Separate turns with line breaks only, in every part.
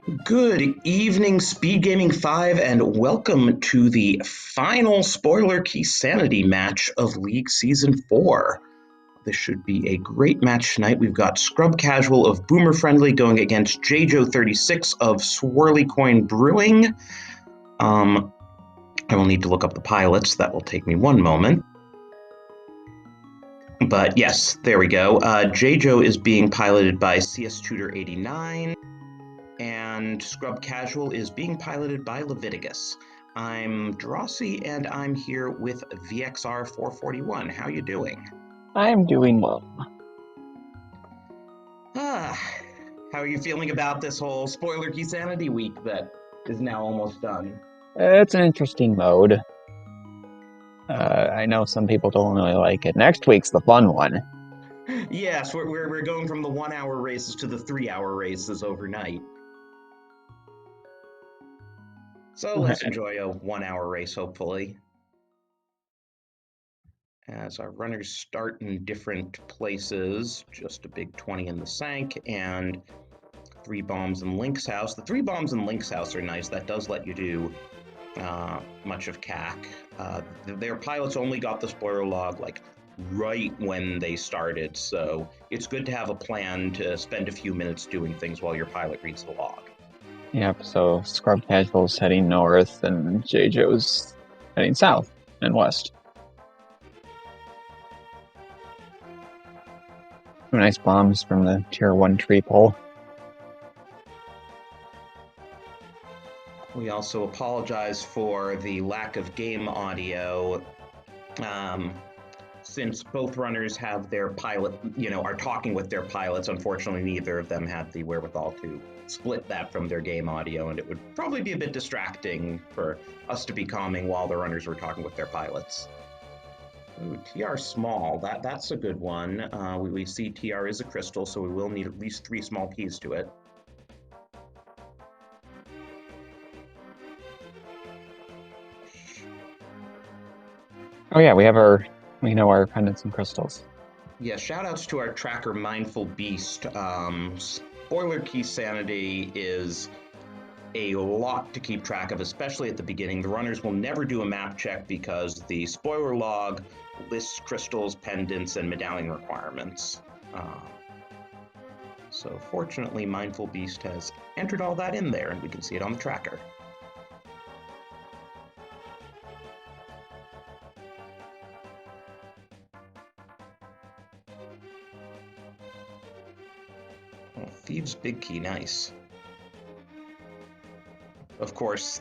Good evening, SpeedGaming 5, and welcome to the final Spoiler Key Sanity match of League Season 4. This should be a great match tonight. We've got Scrub Casual of Boomer Friendly going against JJo36 of Swirly Coin Brewing. I will need to look up the pilots. That will take me one moment. But yes, there we go. JJo is being piloted by CS Tutor 89. And Scrub Casual is being piloted by Leviticus. I'm Drossi, and I'm here with VXR 441. How you doing?
I'm doing well.
How are you feeling about this whole Spoiler Key Sanity week that is now almost done?
It's an interesting mode. I know some people don't really like it. Next week's the fun one.
Yes, we're going from the 1 hour races to the 3 hour races overnight. So let's enjoy a 1 hour race, hopefully. As our runners start in different places, just a big 20 in the Sank and 3 bombs in Link's house. The 3 bombs in Link's house are nice. That does let you do much of CAC. Their pilots only got the spoiler log like right when they started, so it's good to have a plan to spend a few minutes doing things while your pilot reads the log.
Yep, so Scrub Casual's heading north and JJo's heading south and west. Some nice bombs from the Tier 1 tree pole.
We also apologize for the lack of game audio. Since both runners have their pilot, are talking with their pilots, unfortunately neither of them had the wherewithal to split that from their game audio, and it would probably be a bit distracting for us to be calming while the runners were talking with their pilots. Ooh, TR small, that's a good one. We see TR is a crystal, so we will need at least 3 small keys to it.
Oh yeah, we know our pendants and crystals.
Yeah, shoutouts to our tracker Mindful Beast. Spoiler Key Sanity is a lot to keep track of, especially at the beginning. The runners will never do a map check because the spoiler log lists crystals, pendants, and medallion requirements. So fortunately, Mindful Beast has entered all that in there, and we can see it on the tracker. Oh, Thieves' Big Key, nice. Of course,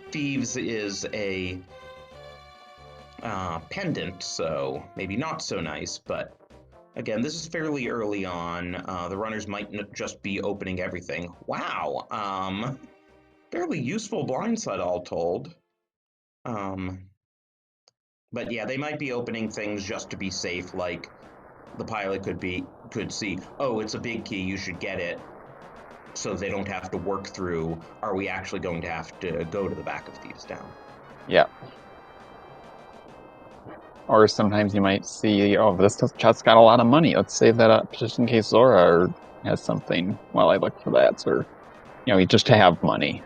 Thieves is a pendant, so maybe not so nice, but again, this is fairly early on. The runners might just be opening everything. Wow, fairly useful blindside all told. But yeah, they might be opening things just to be safe, like the pilot could see, oh, it's a big key, you should get it, so they don't have to work through, are we actually going to have to go to the back of Thieves Down?
Yeah. Or sometimes you might see, oh, this chat's got a lot of money. Let's save that up just in case Zora has something while I look for that. Or, just to have money.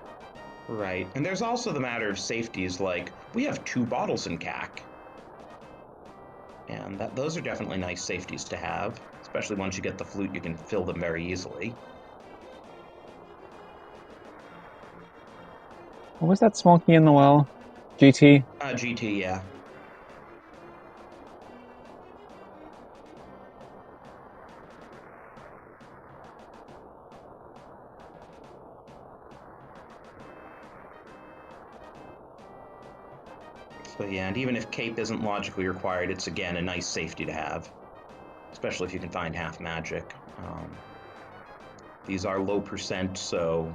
Right, and there's also the matter of safeties, like, we have 2 bottles in CAC. And those are definitely nice safeties to have, especially once you get the flute, you can fill them very easily.
What was that small key in the well? GT?
GT, yeah. So yeah, and even if Cape isn't logically required, it's again a nice safety to have, especially if you can find half magic. These are low percent, so,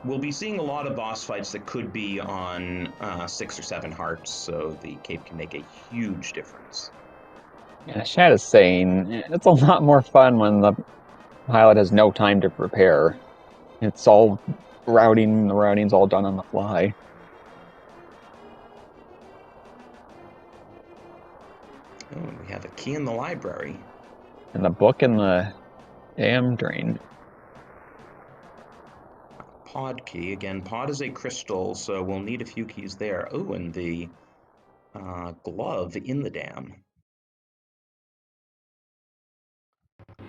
we'll be seeing a lot of boss fights that could be on 6 or 7 hearts, so the Cape can make a huge difference.
Yeah, Shad is saying it's a lot more fun when the pilot has no time to prepare. It's all the routing's all done on the fly.
Oh, and we have a key in the library.
And the book in the dam drain.
pod key. Again, pod is a crystal, so we'll need a few keys there. Oh, and the glove in the dam.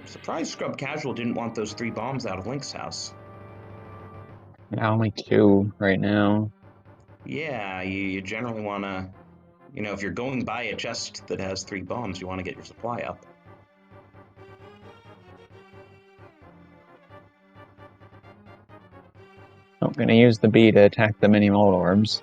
Surprised Scrub Casual didn't want those 3 bombs out of Link's house.
Yeah, only 2 right now.
Yeah, you generally want to, if you're going by a chest that has 3 bombs, you want to get your supply up.
I'm going to use the bee to attack the mini mold orbs.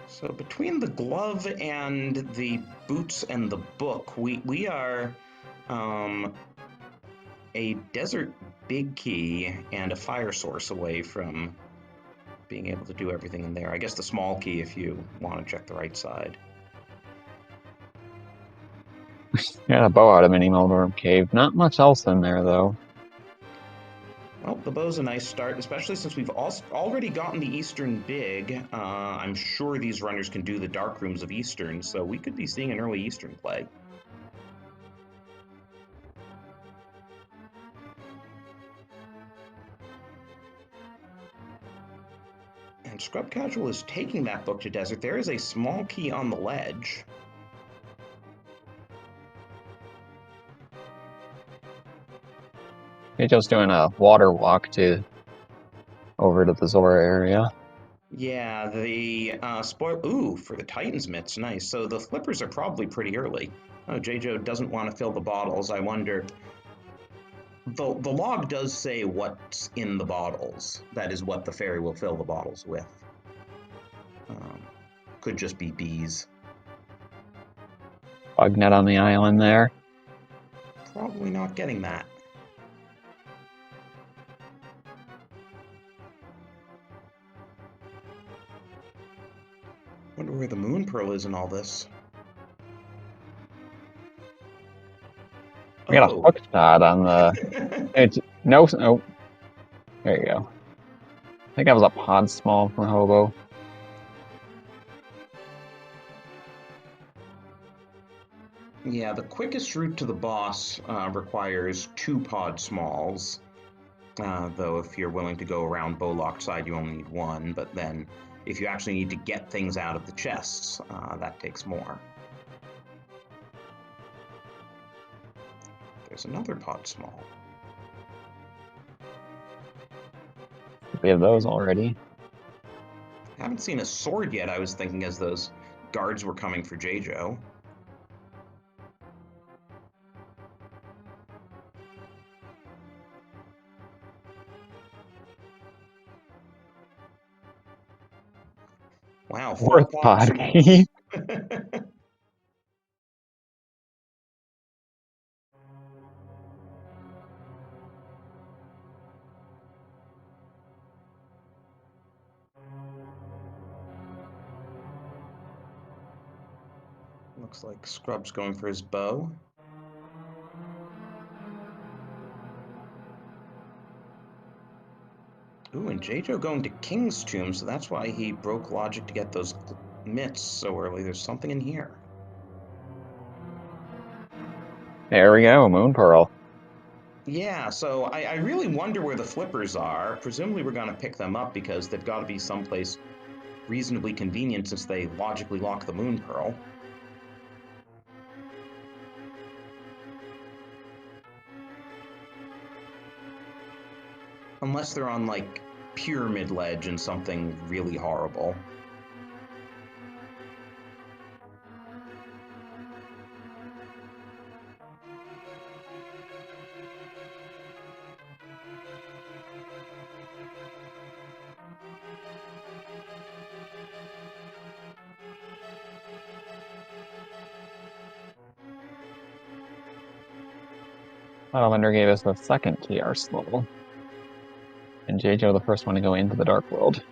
So between the glove and the boots and the book, we are a desert big key and a fire source away from being able to do everything in there. I guess the small key if you want to check the right side.
Got a bow out of mini mold orb cave. Not much else in there, though.
Well, the bow's a nice start, especially since we've already gotten the Eastern Big. I'm sure these runners can do the Dark Rooms of Eastern, so we could be seeing an early Eastern play. And Scrub Casual is taking that book to desert. There is a small key on the ledge.
You're just doing a water walk over to the Zora area.
Yeah, the spoil. Ooh, for the Titan's mitts, nice. So the flippers are probably pretty early. Oh, J-Jo doesn't want to fill the bottles. I wonder. The log does say what's in the bottles. That is what the fairy will fill the bottles with. Could just be bees.
Bug net on the island there.
Probably not getting that. Wonder where the moon pearl is in all this.
We got a hook shot on the. No. Oh, there you go. I think that was a pod small from Hobo.
Yeah, the quickest route to the boss requires 2 pod smalls. Though if you're willing to go around Bowlock side, you only need 1. But then if you actually need to get things out of the chests, that takes more. There's another pod small.
We have those already.
Haven't seen a sword yet, I was thinking, as those guards were coming for J-Jo. Wow, 4 pod smalls. Looks like Scrub's going for his bow. Ooh, and J-Jo going to King's Tomb, so that's why he broke logic to get those mitts so early. There's something in here.
There we go, Moon Pearl.
Yeah, so I really wonder where the flippers are. Presumably we're going to pick them up because they've got to be someplace reasonably convenient since they logically lock the Moon Pearl. Unless they're on, like, Pyramid Ledge and something really horrible.
Salamander gave us the second TR level. And J-Jo the first one to go into the Dark World.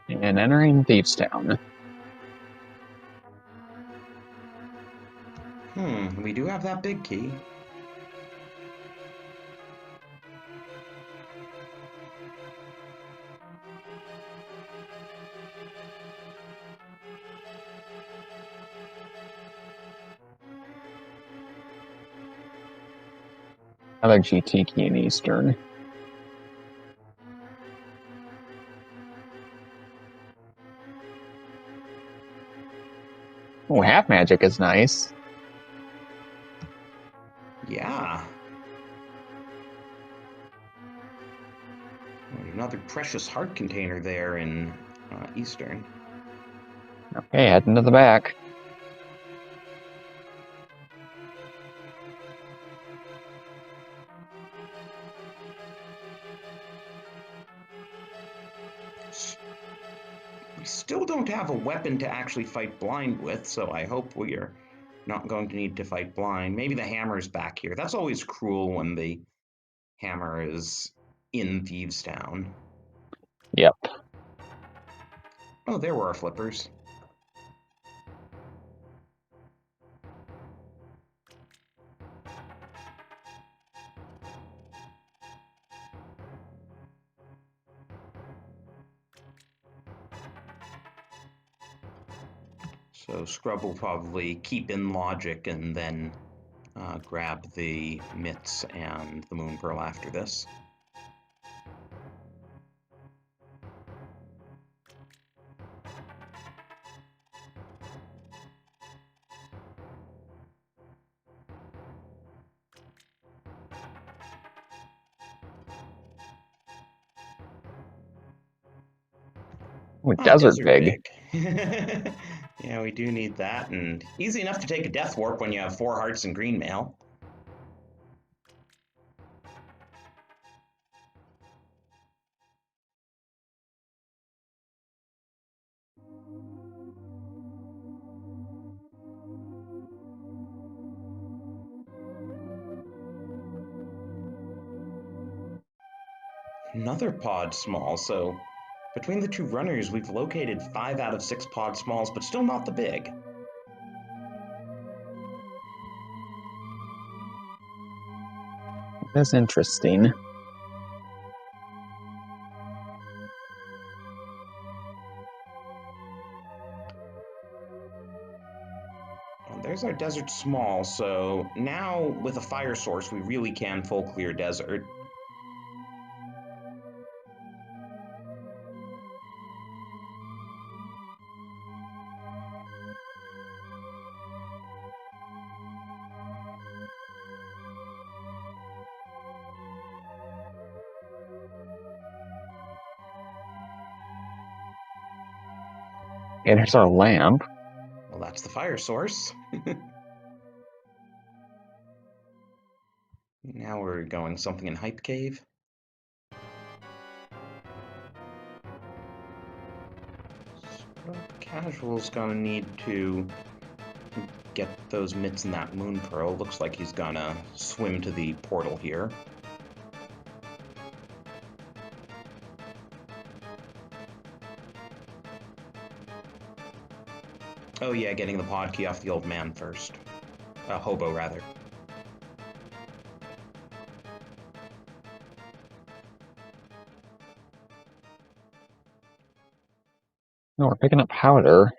And entering Thieves Town.
We do have that big key.
Another GT key in Eastern. Oh, half magic is nice.
Yeah. Another precious heart container there in Eastern.
Okay, heading to the back.
We still don't have a weapon to actually fight blind with, so I hope we are not going to need to fight blind. Maybe the hammer's back here. That's always cruel when the hammer is in Thieves' Town.
Yep.
Oh, there were our flippers. So Scrub will probably keep in logic and then grab the mitts and the moon pearl after this.
Ooh, desert pig.
Yeah, we do need that, and easy enough to take a death warp when you have 4 hearts and green mail. Another pod small, so between the 2 runners, we've located 5 out of 6 pod smalls, but still not the big.
That's interesting.
Well, there's our desert small, so now with a fire source, we really can full clear desert.
And here's our lamp.
Well, that's the fire source. Now we're going something in Hype Cave. So Casual's gonna need to get those mitts and that moon pearl. Looks like he's gonna swim to the portal here. Oh yeah, getting the pod key off the old man first. Hobo, rather.
No, we're picking up powder.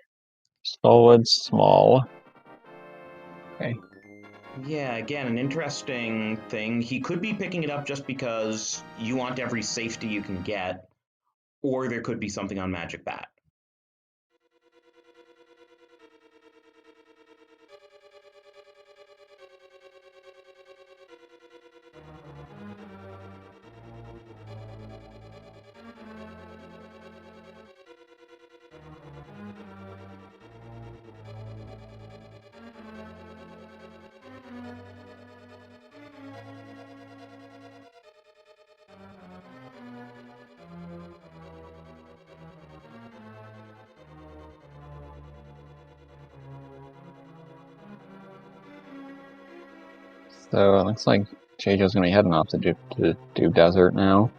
Solid, small. Okay.
Yeah, again, an interesting thing. He could be picking it up just because you want every safety you can get, or there could be something on Magic Bat.
So it looks like JJ's gonna be heading off to do desert now.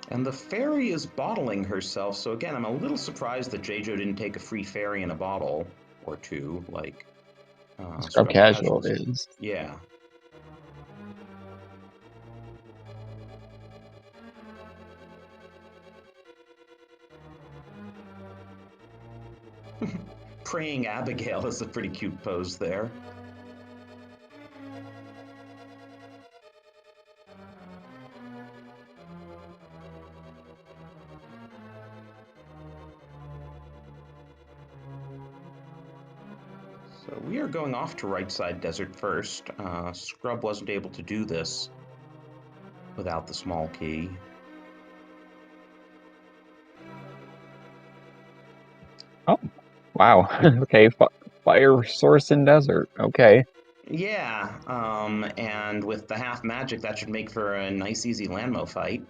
And the fairy is bottling herself, so again, I'm a little surprised that JoJo didn't take a free fairy in a bottle or two, like
Scrub Casual is.
Yeah. Praying Abigail is a pretty cute pose there. So we are going off to right side desert first. Scrub wasn't able to do this without the small key.
Oh, wow. Okay, fire source in desert. Okay.
Yeah, and with the half magic, that should make for a nice, easy Landmo fight.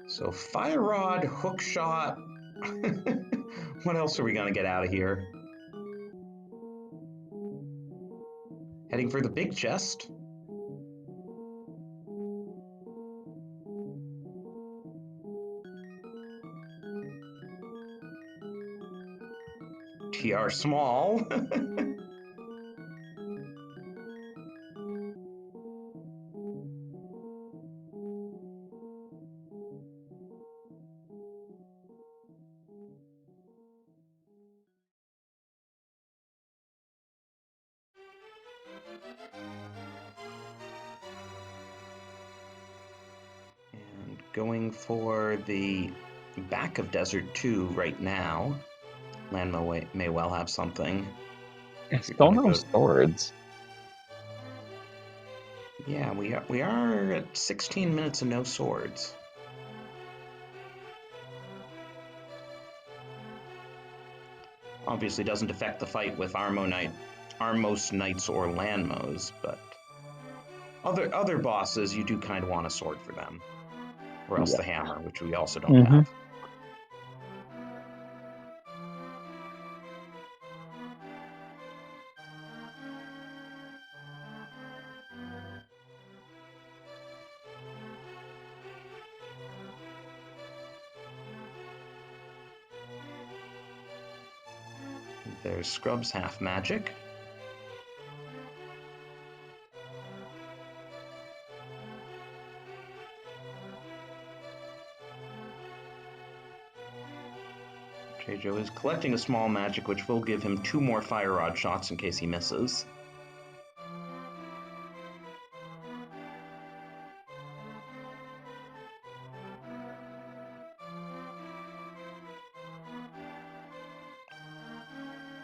So Fire Rod, Hook Shot. What else are we gonna get out of here? Heading for the big chest. TR small. And going for the back of Desert 2 right now. Landmo may well have something.
Still no swords.
Yeah, we are at 16 minutes and no swords. Obviously doesn't affect the fight with Armos Knights or Landmos, but other bosses, you do kind of want a sword for them. Or else the hammer, which we also don't have. There's Scrub's half magic. Joe is collecting a small magic, which will give him 2 more Fire Rod shots in case he misses.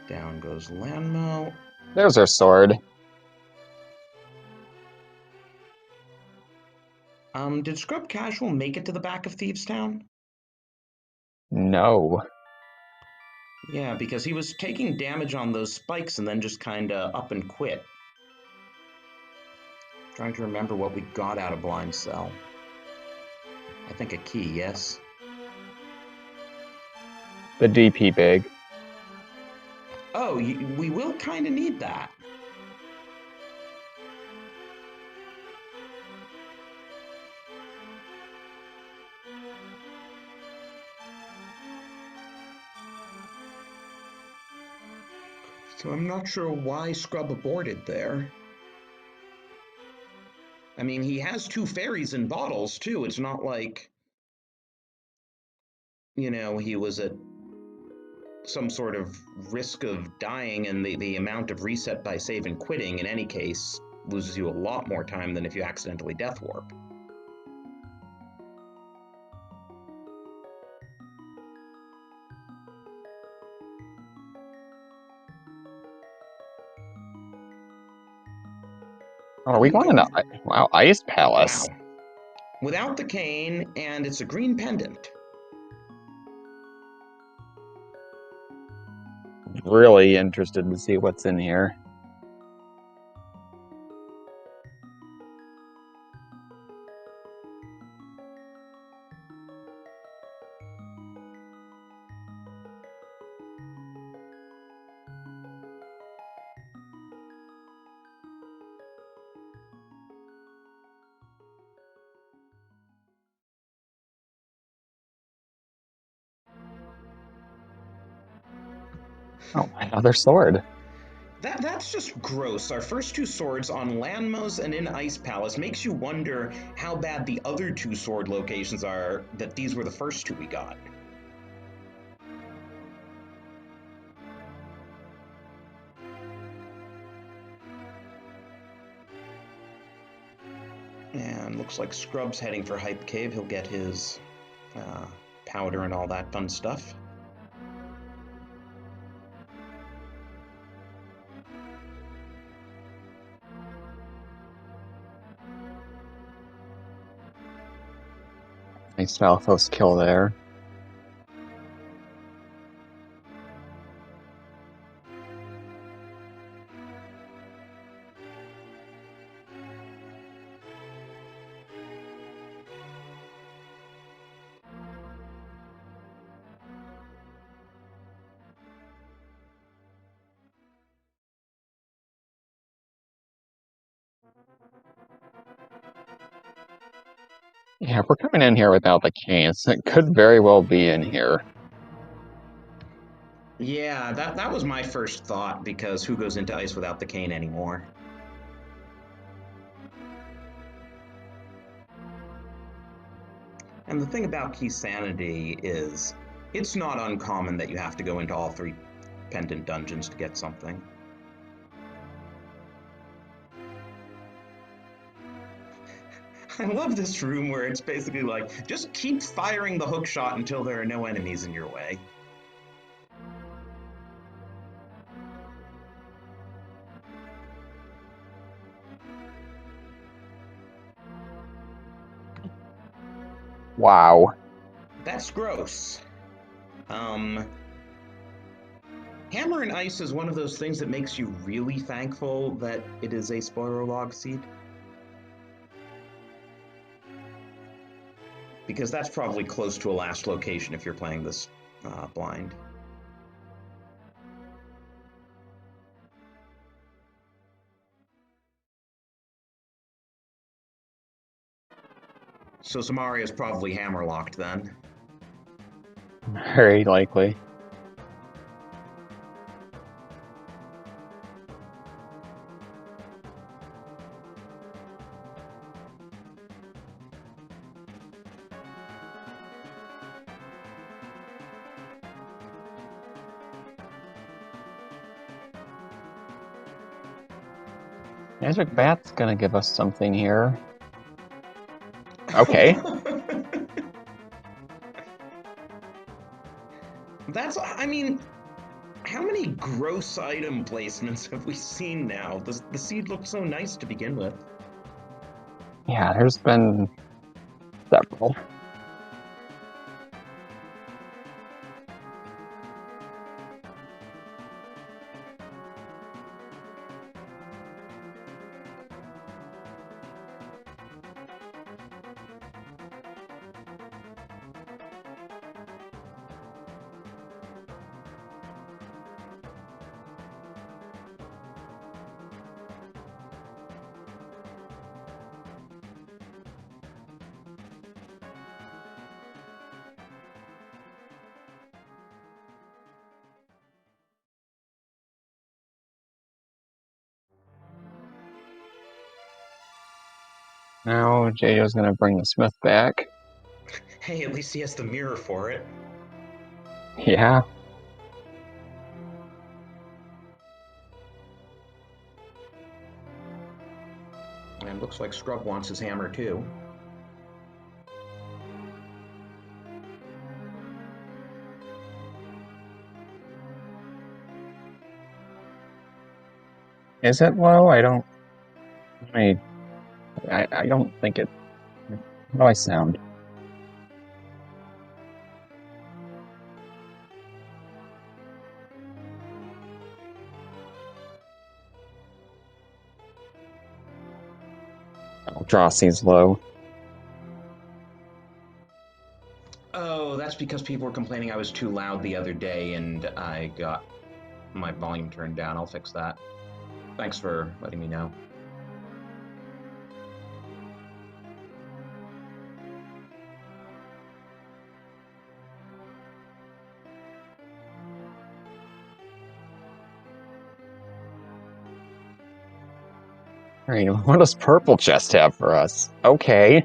Down goes Landmo.
There's our sword.
Did Scrub Casual make it to the back of Thieves Town?
No.
Yeah, because he was taking damage on those spikes and then just kind of up and quit. Trying to remember what we got out of Blind Cell. I think a key, yes?
The DP big.
Oh, we will kind of need that. So I'm not sure why Scrub aborted there. I mean, he has 2 fairies in bottles, too. It's not like, you know, he was at some sort of risk of dying, and the amount of reset by save and quitting, in any case, loses you a lot more time than if you accidentally death warp.
Oh, are we going into Ice Palace?
Wow. Without the cane, and it's a green pendant.
Really interested to see what's in here. Oh, another sword.
That's just gross. Our first 2 swords on Landmos and in Ice Palace makes you wonder how bad the other 2 sword locations are, that these were the first 2 we got. And looks like Scrub's heading for Hype Cave. He'll get his powder and all that fun stuff.
Nice Malphos kill there. Yeah, we're coming in here without the canes. It could very well be in here.
Yeah, that was my first thought, because who goes into ice without the cane anymore? And the thing about Key Sanity is it's not uncommon that you have to go into all 3 pendant dungeons to get something. I love this room where it's basically like, just keep firing the hook shot until there are no enemies in your way.
Wow.
That's gross. Hammer and Ice is one of those things that makes you really thankful that it is a spoiler log seed. Because that's probably close to a last location if you're playing this blind. So Samaria is probably hammer locked then.
Very likely. Magic Bat's gonna give us something here. Okay.
That's, I mean, how many gross item placements have we seen now? The seed looked so nice to begin with.
Yeah, there's been several. Now Jado's gonna bring the Smith back.
Hey, at least he has the mirror for it.
Yeah.
And looks like Scrub wants his hammer too.
Is it low? I don't think it. How do I sound? Oh, Drossie's low.
Oh, that's because people were complaining I was too loud the other day and I got my volume turned down. I'll fix that. Thanks for letting me know.
Alright, what does Purple Chest have for us? Okay.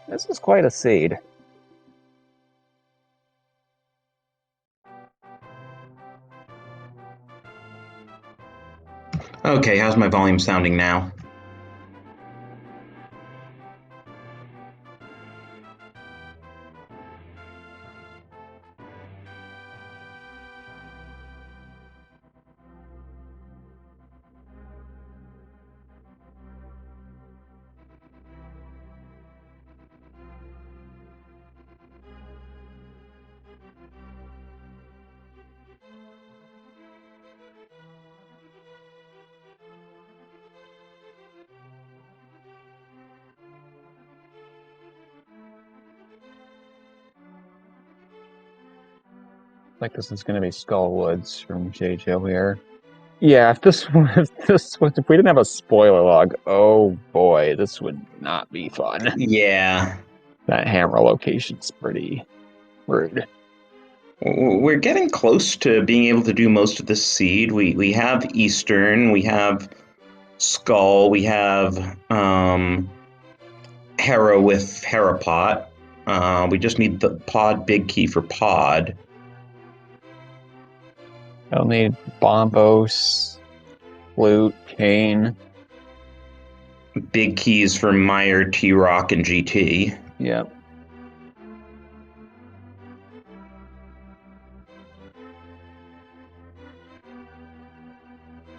This is quite a seed.
Okay, how's my volume sounding now?
Like this is going to be Skull Woods from JJ here. Yeah, if we didn't have a spoiler log, oh boy, this would not be fun.
Yeah.
That hammer location's pretty rude.
We're getting close to being able to do most of the seed. We have Eastern, we have Skull, we have Hera with Herapot. We just need the pod big key for pod.
I'll need Bombos, Flute, Cane.
Big keys for Meyer, T-Rock, and GT.
Yep.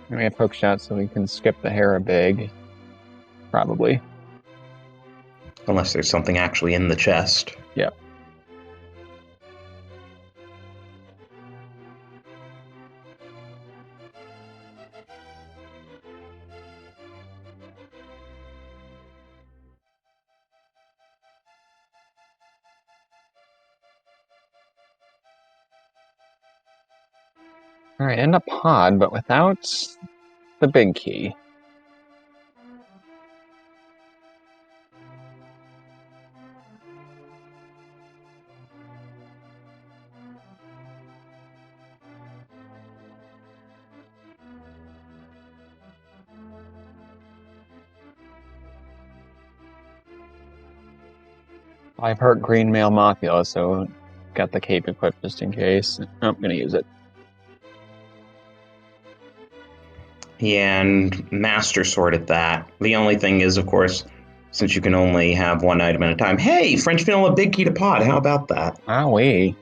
And we have hook shot, so we can skip the Hera big. Probably.
Unless there's something actually in the chest.
Yep. All right, and a pod, but without the big key. I've heard Green Mail Mafia, so got the cape equipped just in case. I'm gonna use it.
Yeah, and Master Sword at that. The only thing is, of course, since you can only have one item at a time. Hey, French vanilla big key to pod. How about that?
Wowee.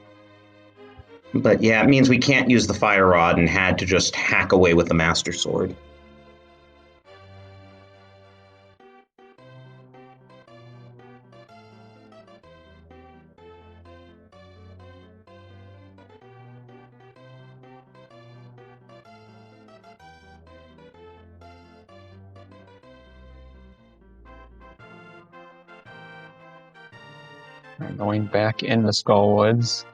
But yeah, it means we can't use the fire rod and had to just hack away with the Master Sword.
Right, going back into Skull Woods.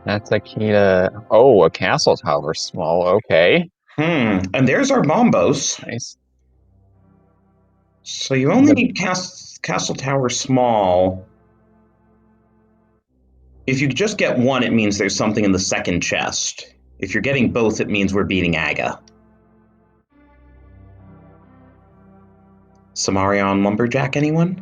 That's a key to... Oh, a castle tower small. Okay.
And there's our Bombos.
Nice.
So you only need Castle Tower small. If you just get one, it means there's something in the second chest. If you're getting both, it means we're beating Aga. Samarion Lumberjack, anyone?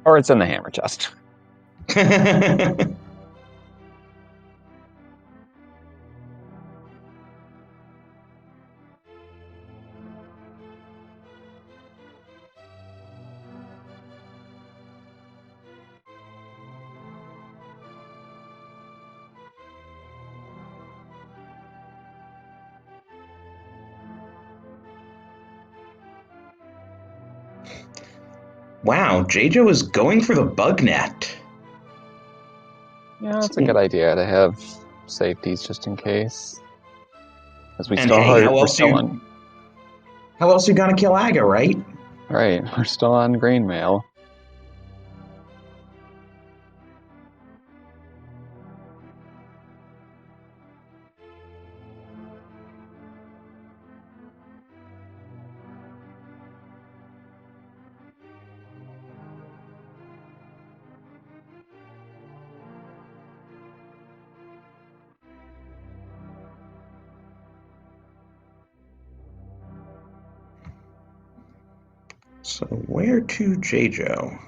Or it's in the hammer chest.
Wow, JJ was going for the bug net.
Yeah, that's a good idea to have safeties just in case. Because we
And
still
hey,
are, we're still on.
How else are you gonna kill Aga, right?
Right, we're still on green mail.
So where to, J-Joe?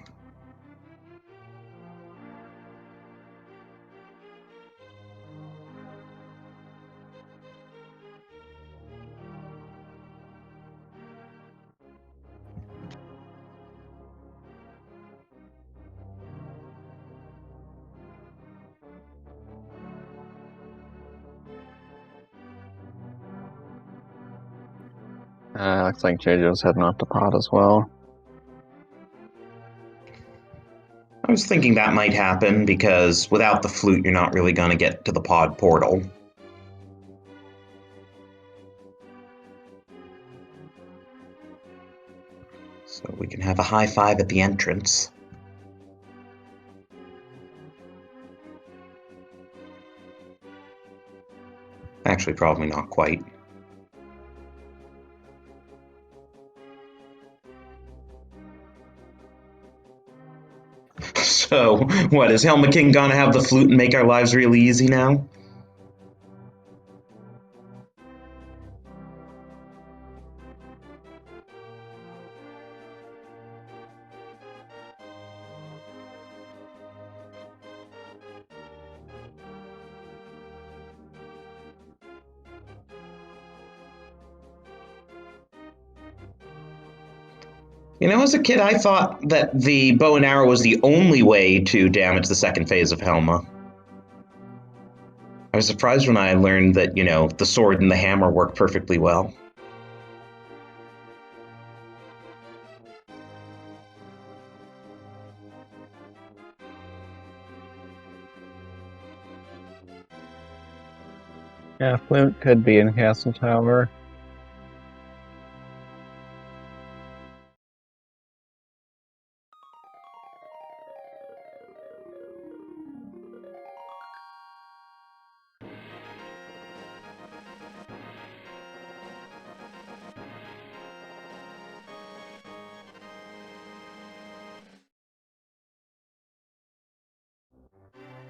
Looks like JoJo's heading off to pod as well.
I was thinking that might happen because without the flute, you're not really gonna get to the pod portal. So we can have a high five at the entrance. Actually, probably not quite. So, what, is Helma King gonna have the flute and make our lives really easy now? You know, as a kid, I thought that the bow and arrow was the only way to damage the second phase of Helma. I was surprised when I learned that, you know, the sword and the hammer work perfectly well.
Yeah, flute could be in Castle Tower.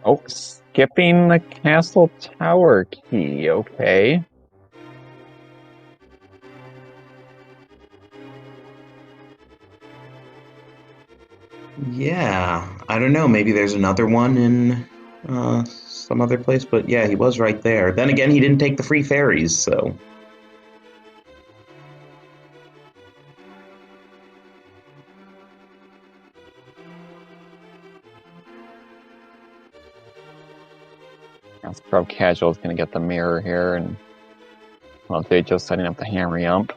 Oh, skipping the Castle Tower key, okay.
Yeah, I don't know. Maybe there's another one in some other place, but yeah, he was right there. Then again, he didn't take the free ferries, so.
That's Pro Casual is going to get the mirror here, and well, they're just setting up the hammer jump.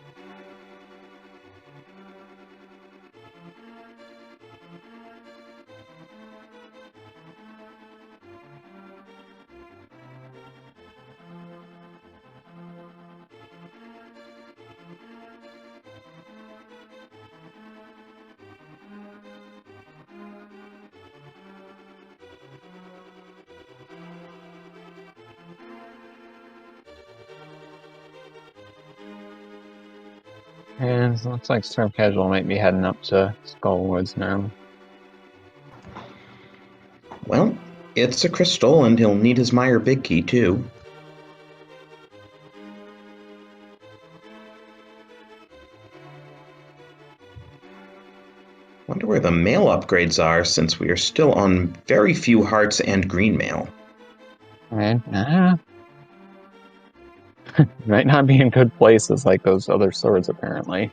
And it looks like Storm Casual might be heading up to Skullwoods now.
Well, it's a crystal, and he'll need his Meyer Big Key, too. Wonder where the mail upgrades are, since we are still on very few hearts and green mail.
And might not be in good places like those other swords, apparently.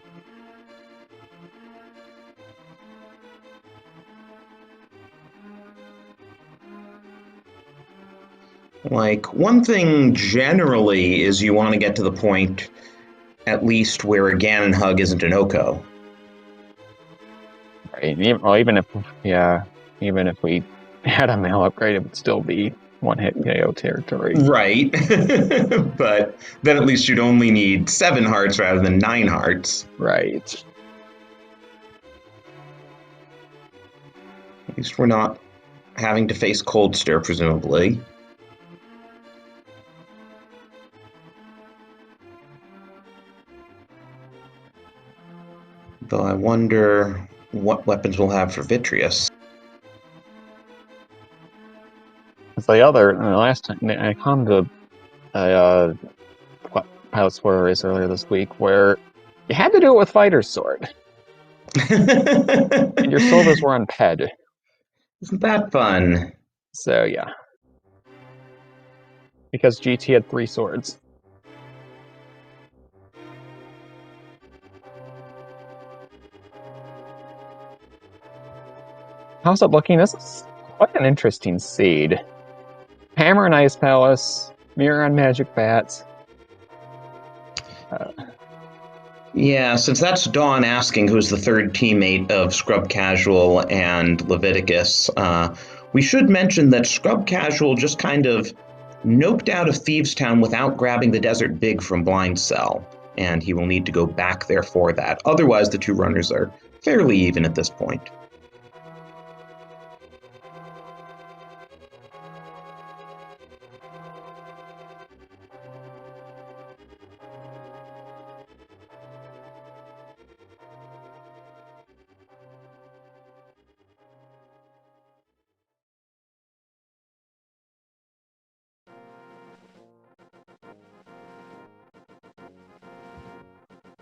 Like, one thing generally is you want to get to the point, at least, where a Ganon Hug isn't an Oko.
Right. Even if we Had a mail upgrade, it would still be one-hit KO territory.
Right. But then at least you'd only need 7 hearts rather than 9 hearts.
Right.
At least we're not having to face Cold Stare, presumably. Though I wonder what weapons we'll have for Vitreous.
It's the last time I commented Pilot Spoiler Race earlier this week where you had to do it with Fighter's Sword. And your soldiers were on Ped.
Isn't that fun?
So, yeah. Because GT had 3 swords. How's it looking? This is quite an interesting seed. Hammer and Ice Palace, Mirror on Magic Bats.
Yeah, since that's Dawn asking who's the third teammate of Scrub Casual and Leviticus, we should mention that Scrub Casual just kind of noped out of Thievestown without grabbing the Desert Big from Blind Cell, and he will need to go back there for that. Otherwise, the two runners are fairly even at this point.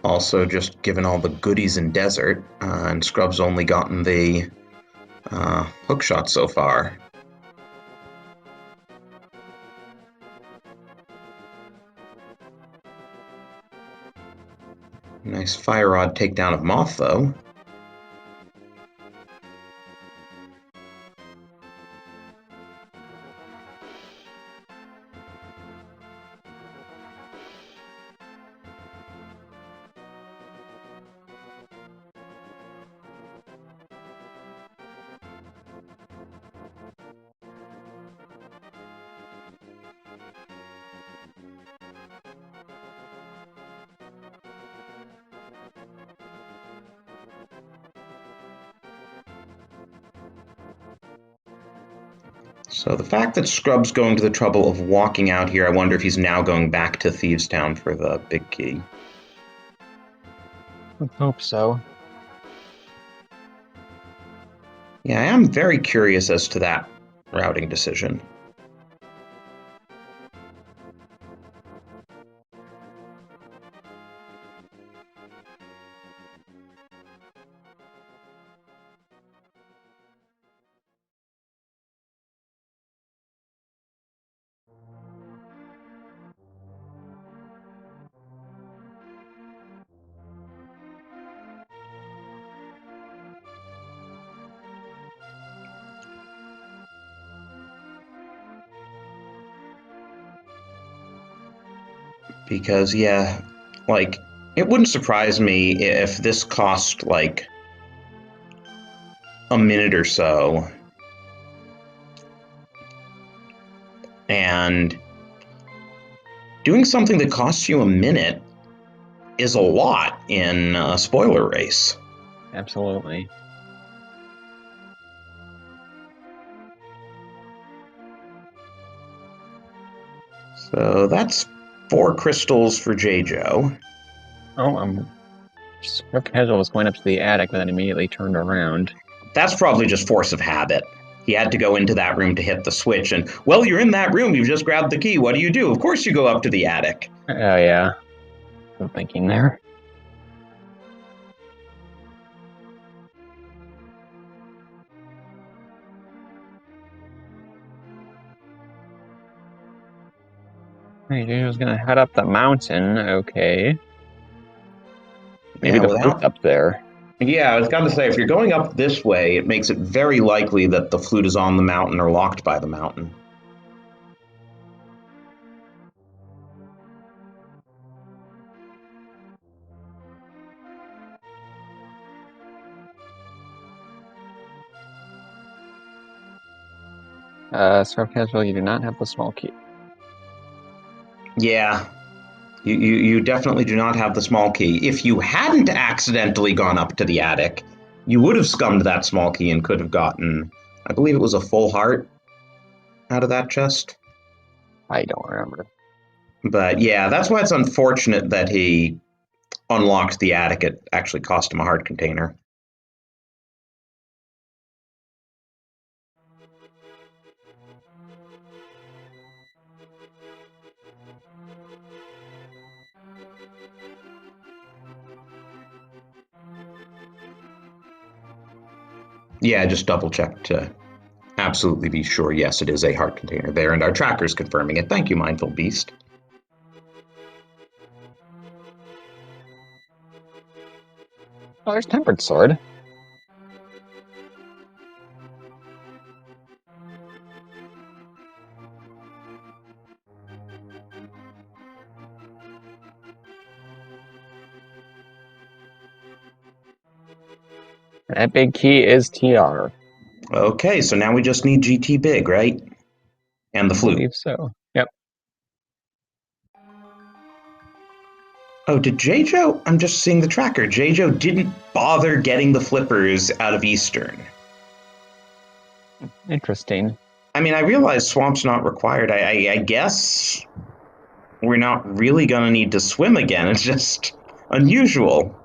Also, just given all the goodies in Desert, and Scrub's only gotten the hook shot so far. Nice Fire Rod takedown of Moth, though. So the fact that Scrub's going to the trouble of walking out here, I wonder if he's now going back to Thievestown for the big key.
I hope so.
Yeah, I am very curious as to that routing decision. Because, yeah, like, it wouldn't surprise me if this cost, like, a minute or so. And doing something that costs you a minute is a lot in a spoiler race.
Absolutely.
So that's 4 crystals for J-Joe.
Oh, Scrub Casual was going up to the attic, but then immediately turned around.
That's probably just force of habit. He had to go into that room to hit the switch, and, well, you're in that room, you've just grabbed the key, what do? Of course you go up to the attic.
Oh, yeah. I'm thinking there. Hey, dude was gonna head up the mountain, okay. Maybe
Yeah,
the flute's up there.
Yeah, I was going to say, if you're going up this way, it makes it very likely that the flute is on the mountain or locked by the mountain.
Scrub Casual, you do not have the small key.
Yeah, you definitely do not have the small key. If you hadn't accidentally gone up to the attic, you would have scummed that small key and could have gotten, I believe it was a full heart out of that chest.
I don't remember.
But yeah, that's why it's unfortunate that he unlocked the attic. It actually cost him a heart container. Yeah, just double check to absolutely be sure. Yes, it is a heart container there, and our tracker's confirming it. Thank you, Mindful Beast.
Oh, there's Tempered Sword. That big key is TR.
Okay, so now we just need GT Big, right? And the
I
flute.
believe so. Yep.
Oh, did J-Jo? I'm just seeing the tracker. J-Jo didn't bother getting the flippers out of Eastern.
Interesting.
I mean, I realize Swamp's not required. I guess we're not really going to need to swim again. It's just unusual.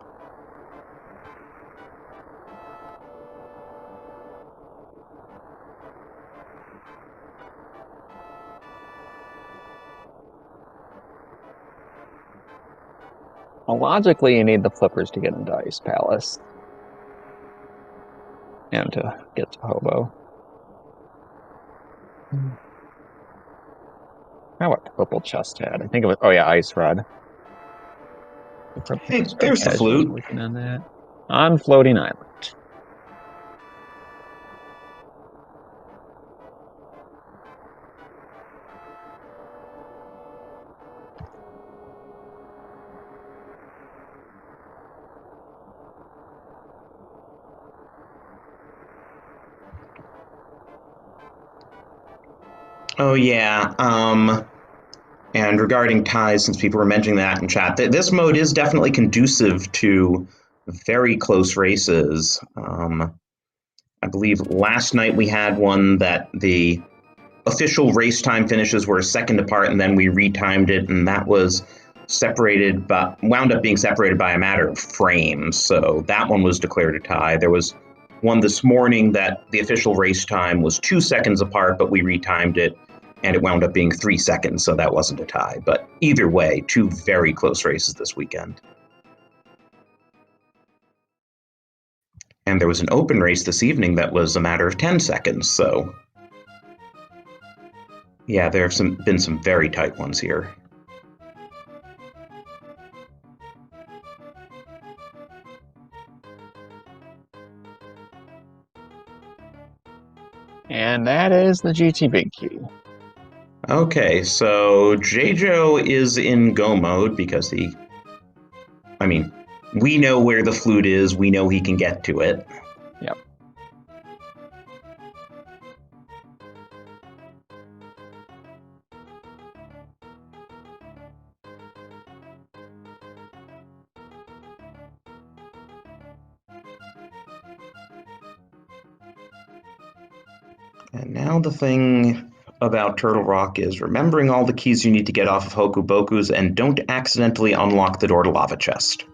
Well, logically, you need the flippers to get into Ice Palace. And to get to Hobo. How about purple chest head? I think it was. Oh yeah, Ice Rod.
Hey, there's the flute.
Working on that. On Floating Island.
Oh yeah. And regarding ties, since people were mentioning that in chat, this mode is definitely conducive to very close races. I believe last night we had one that the official race time finishes were a second apart, and then we retimed it, and that was separated, but wound up being separated by a matter of frames. So that one was declared a tie. There was one this morning that the official race time was 2 seconds apart, but we retimed it, and it wound up being 3 seconds, so that wasn't a tie. But either way, two very close races this weekend. And there was an open race this evening that was a matter of 10 seconds, so yeah, there have been some very tight ones here.
And that is the GT Big Key.
Okay, so J-Jo is in go mode because we know where the flute is, we know he can get to it.
Yep.
And now the thing about Turtle Rock is remembering all the keys you need to get off of Hoku Bokus and don't accidentally unlock the door to Lava Chest.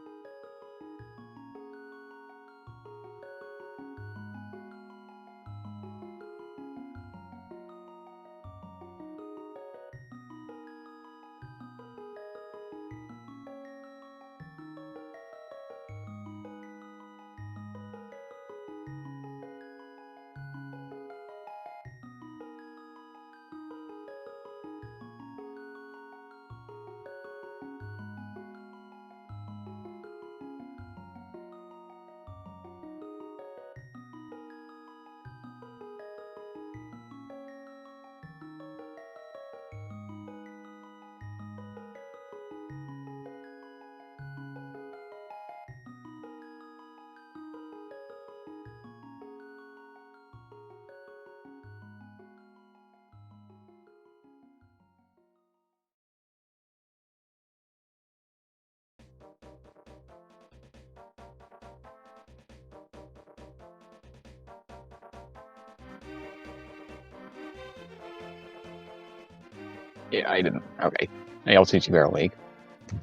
Yeah, I didn't. Okay. ALTTPR League.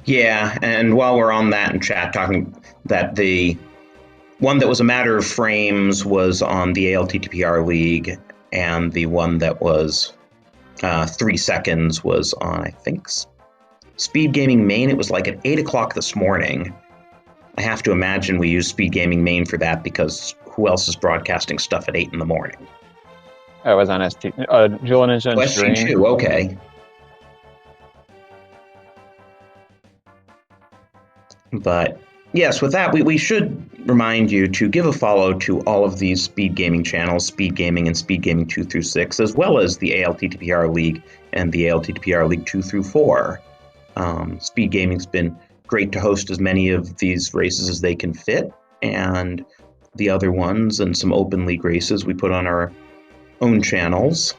Yeah, and while we're on that in chat, talking that the one that was a matter of frames was on the ALTTPR League, and the one that was 3 seconds was on, I think, SpeedGaming Main. It was like at 8 o'clock this morning. I have to imagine we use SpeedGaming Main for that because who else is broadcasting stuff at 8 in the morning?
Oh, it was on ST. Julian is on stream.
SG2, okay. But yes, with that, we should remind you to give a follow to all of these speed gaming channels, Speed Gaming and Speed Gaming 2 through 6, as well as the ALTTPR League and the ALTTPR League 2 through 4. Speed Gaming's been great to host as many of these races as they can fit, and the other ones and some open league races we put on our own channels.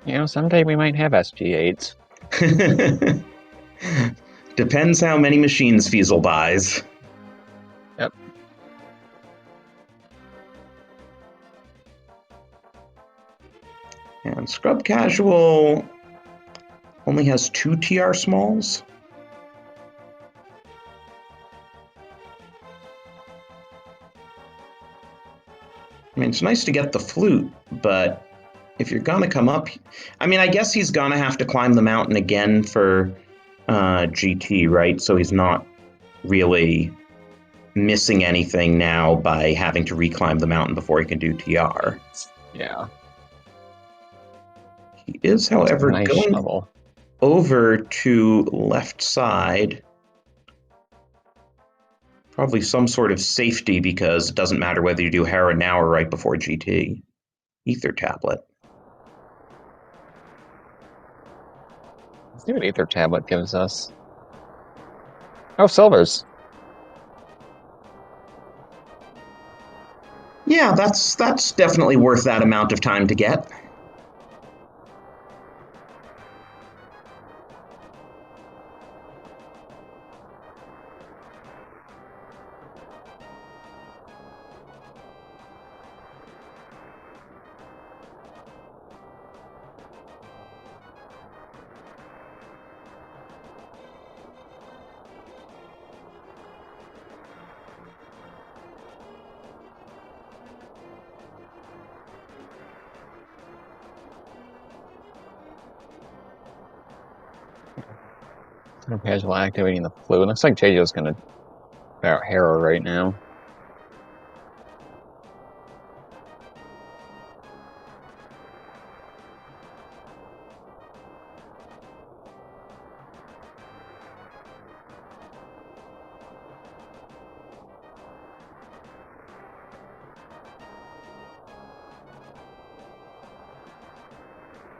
You know, someday we might have SG8s.
Depends how many machines Fiesel buys.
Yep.
And Scrub Casual only has 2 TR smalls. I mean, it's nice to get the flute, but if you're gonna come up, I mean, I guess he's gonna have to climb the mountain again for GT, right? So he's not really missing anything now by having to reclimb the mountain before he can do TR.
Yeah.
He is, however,
Nice
going
shovel.
over to left side. Probably some sort of safety because it doesn't matter whether you do Hera now or right before GT. Ether tablet.
Let's see what Ether tablet gives us. Oh, silvers.
Yeah, that's definitely worth that amount of time to get.
Casual activating the flute. Looks like JJ's gonna about Hera right now.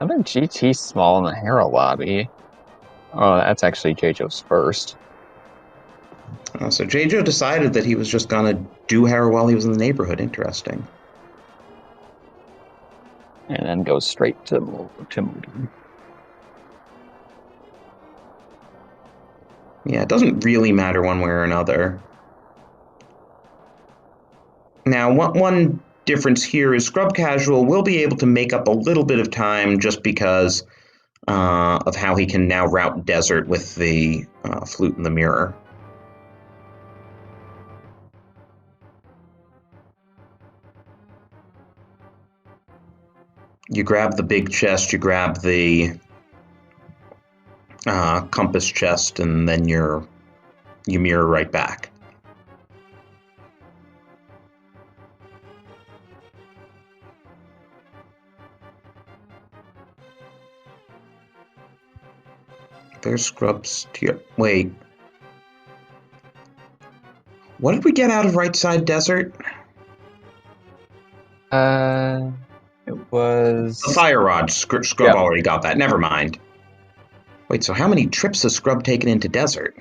I think GT's small in the Hera lobby. Oh, that's actually JJ's first.
So JJ decided that he was just gonna do Hera while he was in the neighborhood. Interesting.
And then goes straight to Moody.
Yeah, it doesn't really matter one way or another. Now, one difference here is Scrub Casual will be able to make up a little bit of time just because of how he can now route Desert with the flute and the mirror. You grab the big chest, you grab the compass chest, and then you mirror right back. There's Scrub's tier. Wait. What did we get out of Right Side Desert?
It was
The Fire Rod. Scrub
Yep.
already got that. Never mind. Wait, so how many trips has Scrub taken into Desert?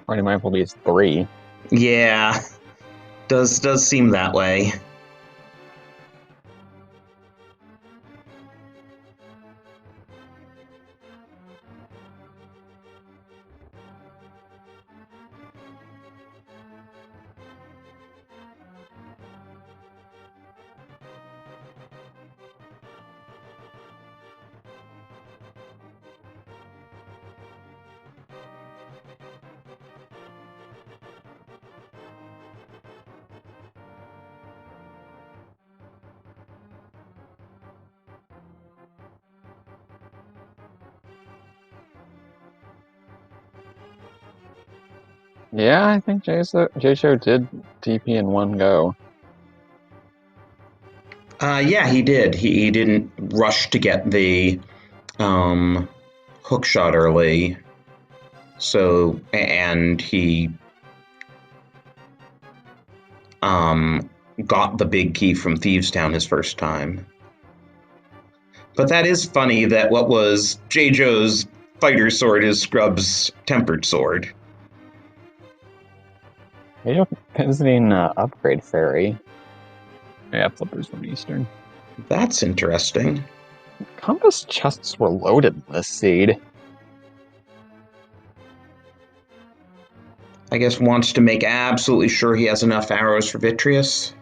Already mindful be 3.
Yeah. Does seem that way.
Yeah, I think J-Show did TP in one go.
Yeah, he did. He didn't rush to get the hook shot early. So, and he got the big key from Thieves Town his first time. But that is funny that what was J. Joe's fighter sword is Scrub's tempered sword.
J-Show visiting Upgrade Ferry. Yeah, Flippers from Eastern.
That's interesting.
Compass chests were loaded in this seed.
I guess wants to make absolutely sure he has enough arrows for Vitreous.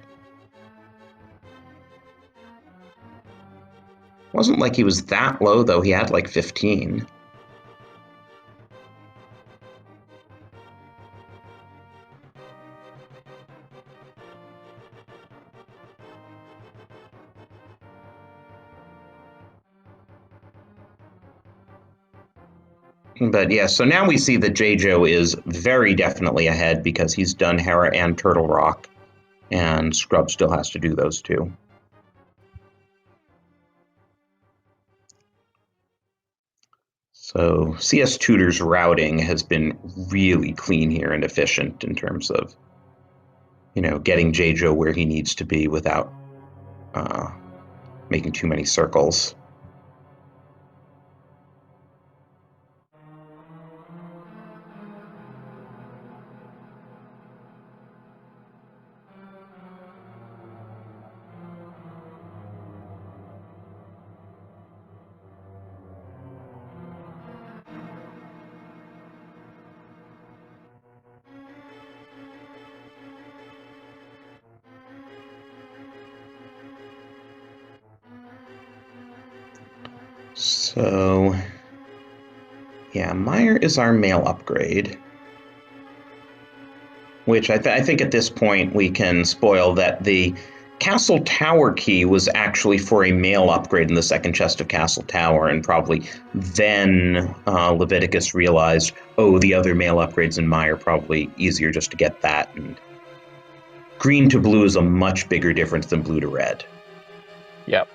Wasn't like he was that low, though. He had like 15. But yeah, so now we see that J-Joe is very definitely ahead because he's done Hera and Turtle Rock, and Scrub still has to do those two. So CS Tutor's routing has been really clean here and efficient in terms of, getting J-Joe where he needs to be without making too many circles. So, yeah, Meyer is our mail upgrade. Which I think at this point we can spoil that the Castle Tower key was actually for a mail upgrade in the second chest of Castle Tower, and probably then Leviticus realized, oh, the other mail upgrades in Meyer probably easier just to get that. And green to blue is a much bigger difference than blue to red.
Yep.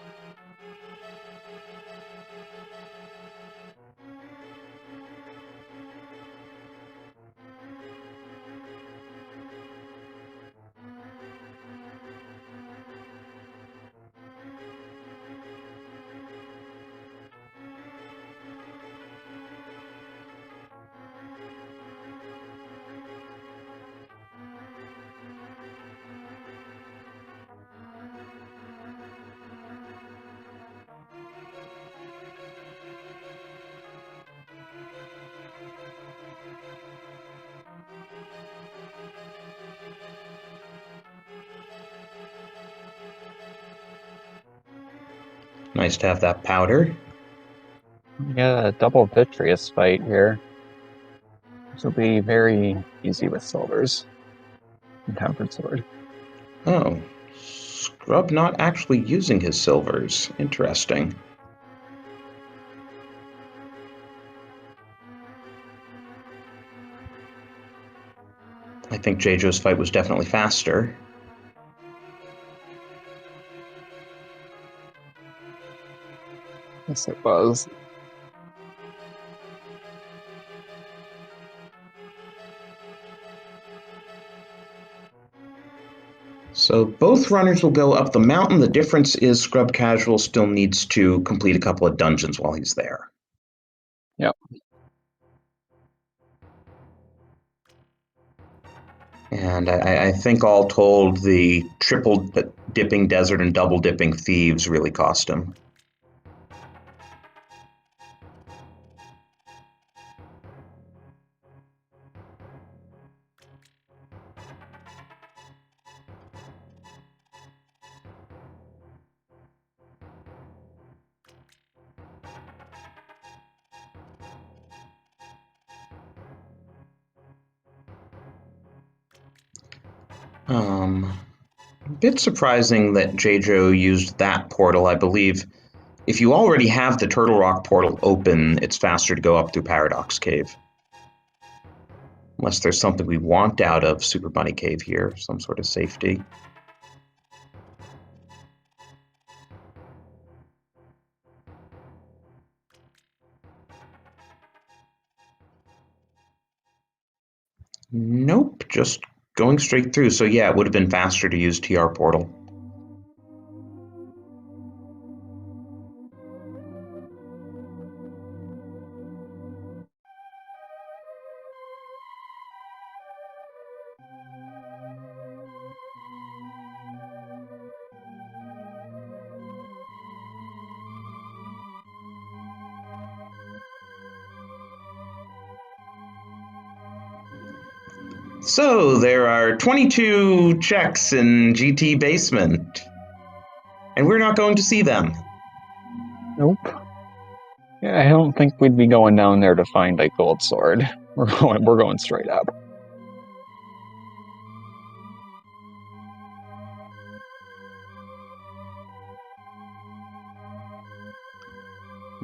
Nice to have that powder.
We got a double Vitreous fight here. This will be very easy with silvers and tempered sword.
Oh, Scrub not actually using his silvers. Interesting. I think J-Joe's fight was definitely faster.
Yes, it was.
So both runners will go up the mountain. The difference is Scrub Casual still needs to complete a couple of dungeons while he's there.
Yep.
And I think all told, the triple dipping desert and double dipping thieves really cost him. A bit surprising that J-Joe used that portal. I believe if you already have the Turtle Rock portal open, it's faster to go up through Paradox Cave. Unless there's something we want out of Super Bunny Cave here, some sort of safety. Nope, just going straight through. So yeah, it would have been faster to use TR Portal. So there are 22 checks in GT Basement, and we're not going to see them.
Nope. Yeah, I don't think we'd be going down there to find a gold sword. We're going straight up.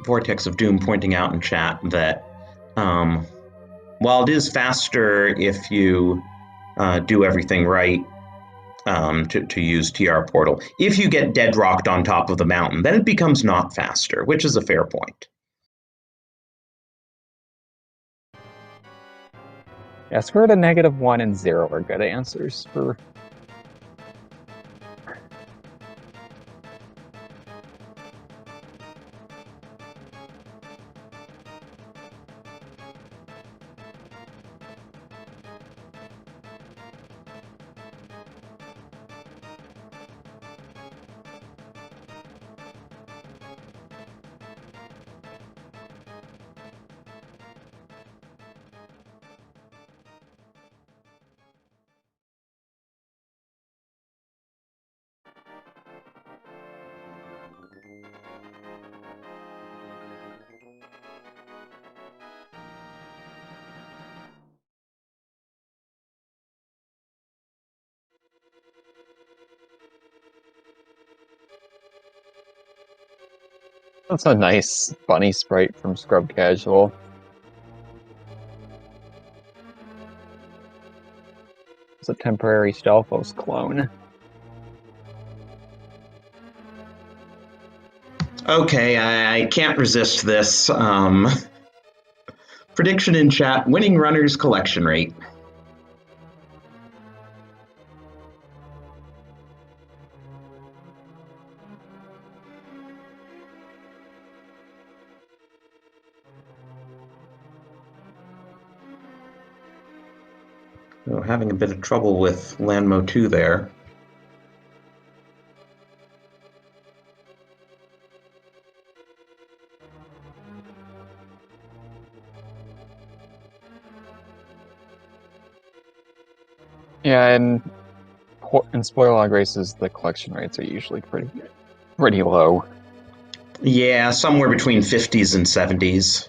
Vortex of Doom pointing out in chat that while it is faster if you do everything right to use TR Portal, if you get dead rocked on top of the mountain, then it becomes not faster, which is a fair point.
Yeah, square root of -1 and 0 are good answers for. That's a nice bunny sprite from Scrub Casual. It's a temporary Stalfos clone.
Okay, I can't resist this. Prediction in chat, winning runners collection rate. So having a bit of trouble with Landmo 2 there.
Yeah, and in spoiler log races, the collection rates are usually pretty low.
Yeah, somewhere between 50s and 70s.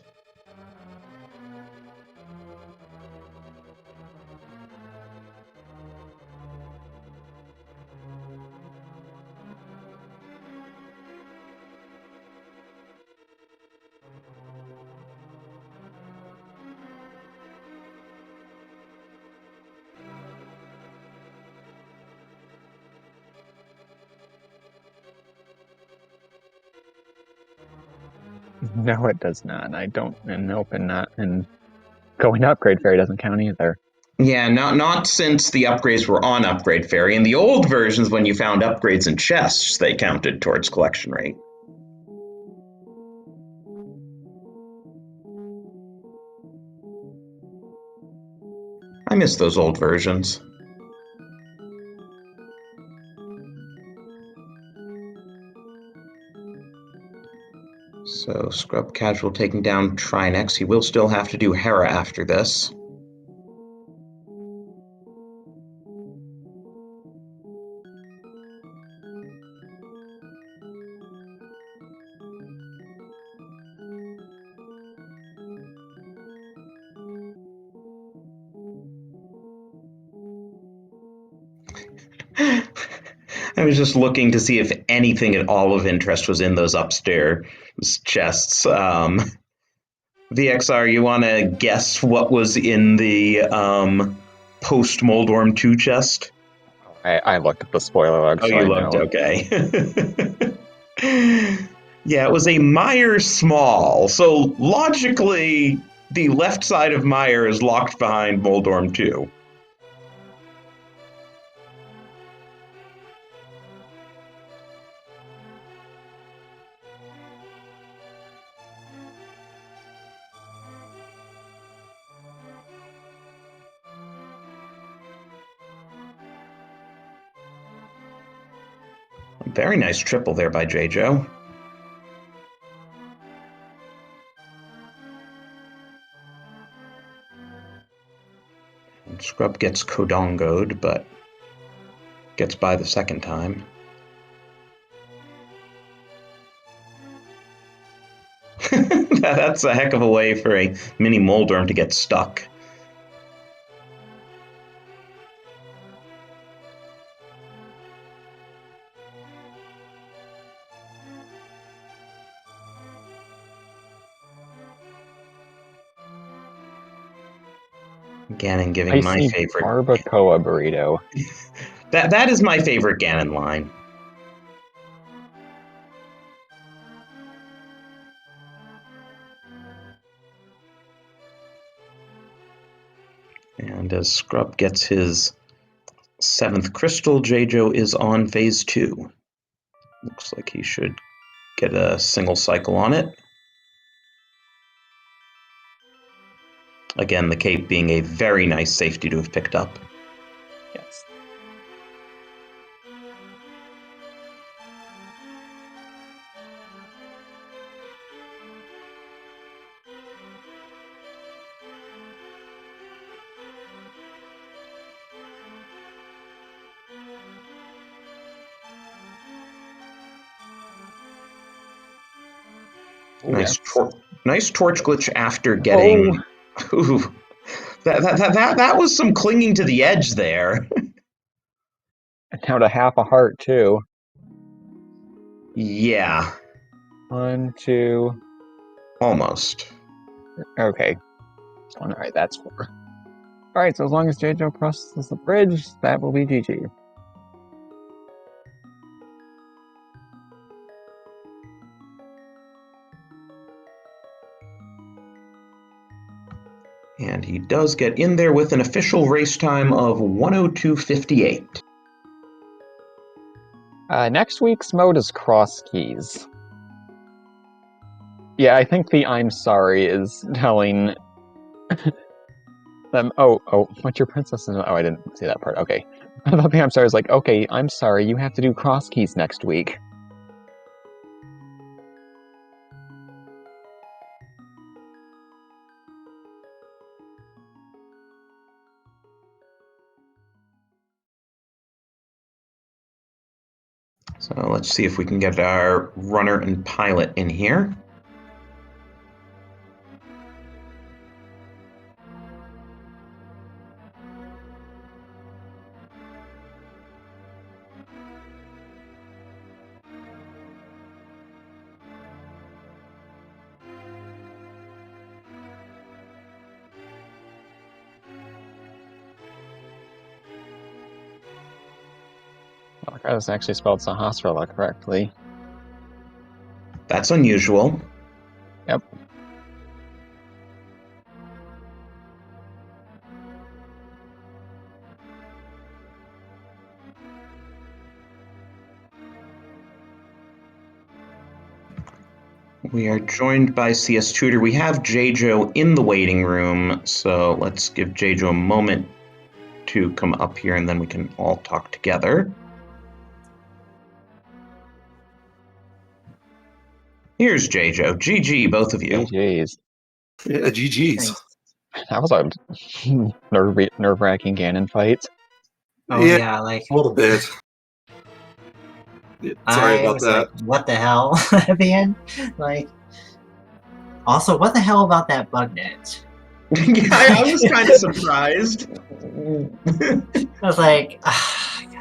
No, it does not. I don't, and nope, and not, and going to Upgrade Fairy doesn't count either.
Yeah, not since the upgrades were on Upgrade Fairy. In the old versions, when you found upgrades in chests, they counted towards collection rate. I miss those old versions. So Scrub Casual taking down Trinex. He will still have to do Hera after this. I was just looking to see if anything at all of interest was in those upstairs chests. VXR, you want to guess what was in the post Moldorm 2 chest?
I looked at the spoiler log,
Oh,
so
you
I
looked,
know.
okay. Yeah, it was a Meyer small. So logically, the left side of Meyer is locked behind Moldorm 2. Very nice triple there by J-Joe. And Scrub gets Kodongoed, but gets by the second time. That's a heck of a way for a mini Moldorm to get stuck. Ganon giving my
Spicy
favorite.
barbacoa burrito.
That is my favorite Ganon line. And as Scrub gets his 7th crystal, J-Joe is on phase 2. Looks like he should get a single cycle on it. Again, the cape being a very nice safety to have picked up.
Yes.
Nice torch glitch after getting. Ooh, that was some clinging to the edge there.
Down to half a heart, too.
Yeah.
1, 2.
Almost.
Okay. Alright, that's 4. Alright, so as long as J-Joe crosses the bridge, that will be GG.
And he does get in there with an official race time of 1:02:58.
Next week's mode is cross keys. Yeah, I think the I'm sorry is telling them, oh, what's your princess? Oh, I didn't see that part. Okay. I thought the I'm sorry was like, okay, I'm sorry, you have to do cross keys next week.
So let's see if we can get our runner and pilot in here.
I was actually spelled Sahasrara correctly.
That's unusual.
Yep.
We are joined by CS Tutor. We have J-Joe in the waiting room, so let's give J-Joe a moment to come up here and then we can all talk together. Here's J-Joe. GG, both of you.
GG's.
Yeah, GG's.
That was a nerve-wracking Ganon fight.
Oh yeah, like
a little bit. Yeah, sorry about that.
Like, what the hell at the end? Like, also, what the hell about that bug net?
Yeah, I was kind of surprised.
I was like,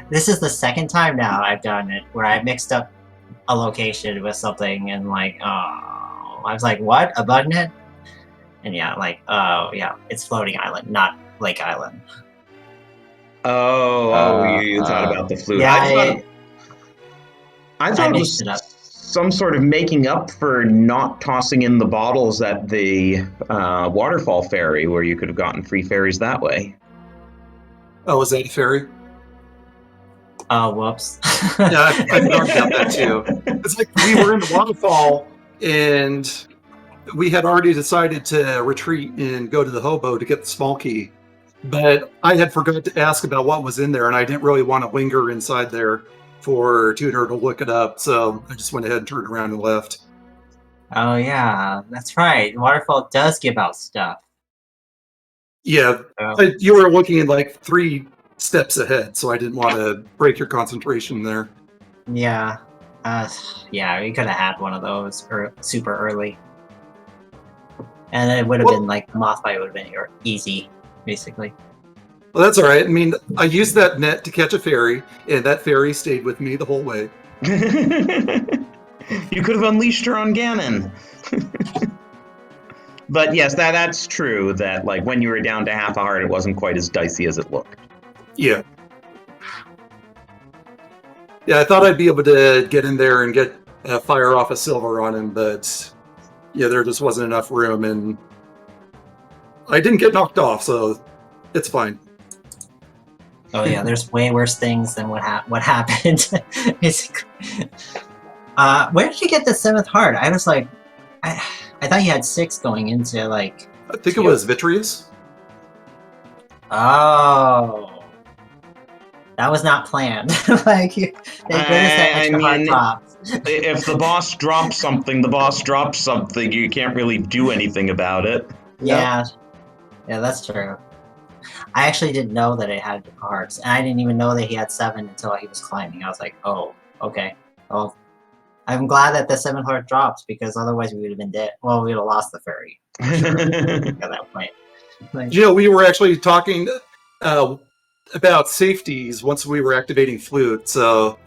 this is the second time now I've done it where I mixed up a location with something and like, oh, I was like, what? A bug net? And yeah, like, oh yeah, it's floating island, not lake island.
You thought about the flute.
Yeah,
I
I
thought it
mixed
was
it up.
some sort of making up for not tossing in the bottles at the waterfall ferry, where you could have gotten free ferries that way.
Oh, was that a ferry?
Oh, whoops.
Yeah, I forgot about that too. It's like we were in the waterfall and we had already decided to retreat and go to the hobo to get the small key. But I had forgot to ask about what was in there, and I didn't really want to linger inside there for Tutor to look it up, so I just went ahead and turned around and left.
Oh yeah, that's right. Waterfall does give out stuff.
Yeah,
Oh.
you were looking like 3 steps ahead, so I didn't want to break your concentration there.
Yeah. Yeah, we could have had one of those super early. And it would have been like, the moth fight would have been easy, basically.
Well, that's all right. I mean, I used that net to catch a fairy, and that fairy stayed with me the whole way.
You could have unleashed her on Ganon. But yes, that's true, that like when you were down to half a heart, it wasn't quite as dicey as it looked.
Yeah. Yeah, I thought I'd be able to get in there and get fire off a silver on him, but yeah, there just wasn't enough room, and I didn't get knocked off, so it's fine.
Oh yeah, there's way worse things than what happened. Basically. Where did you get the 7th heart? I was like, I thought you had 6 going into like.
I think it was Vitreous.
Oh, that was not planned. Like they gave us that extra heart drops.
If the boss drops something, the boss drops something. You can't really do anything about it.
Yeah, yeah, that's true. I actually didn't know that it had hearts, and I didn't even know that he had 7 until he was climbing. I was like, oh, okay. Well, I'm glad that the 7th heart dropped, because otherwise we would have been dead. Well, we would have lost the fairy for sure at that point. Like,
You know, we were actually talking about safeties once we were activating Flute, so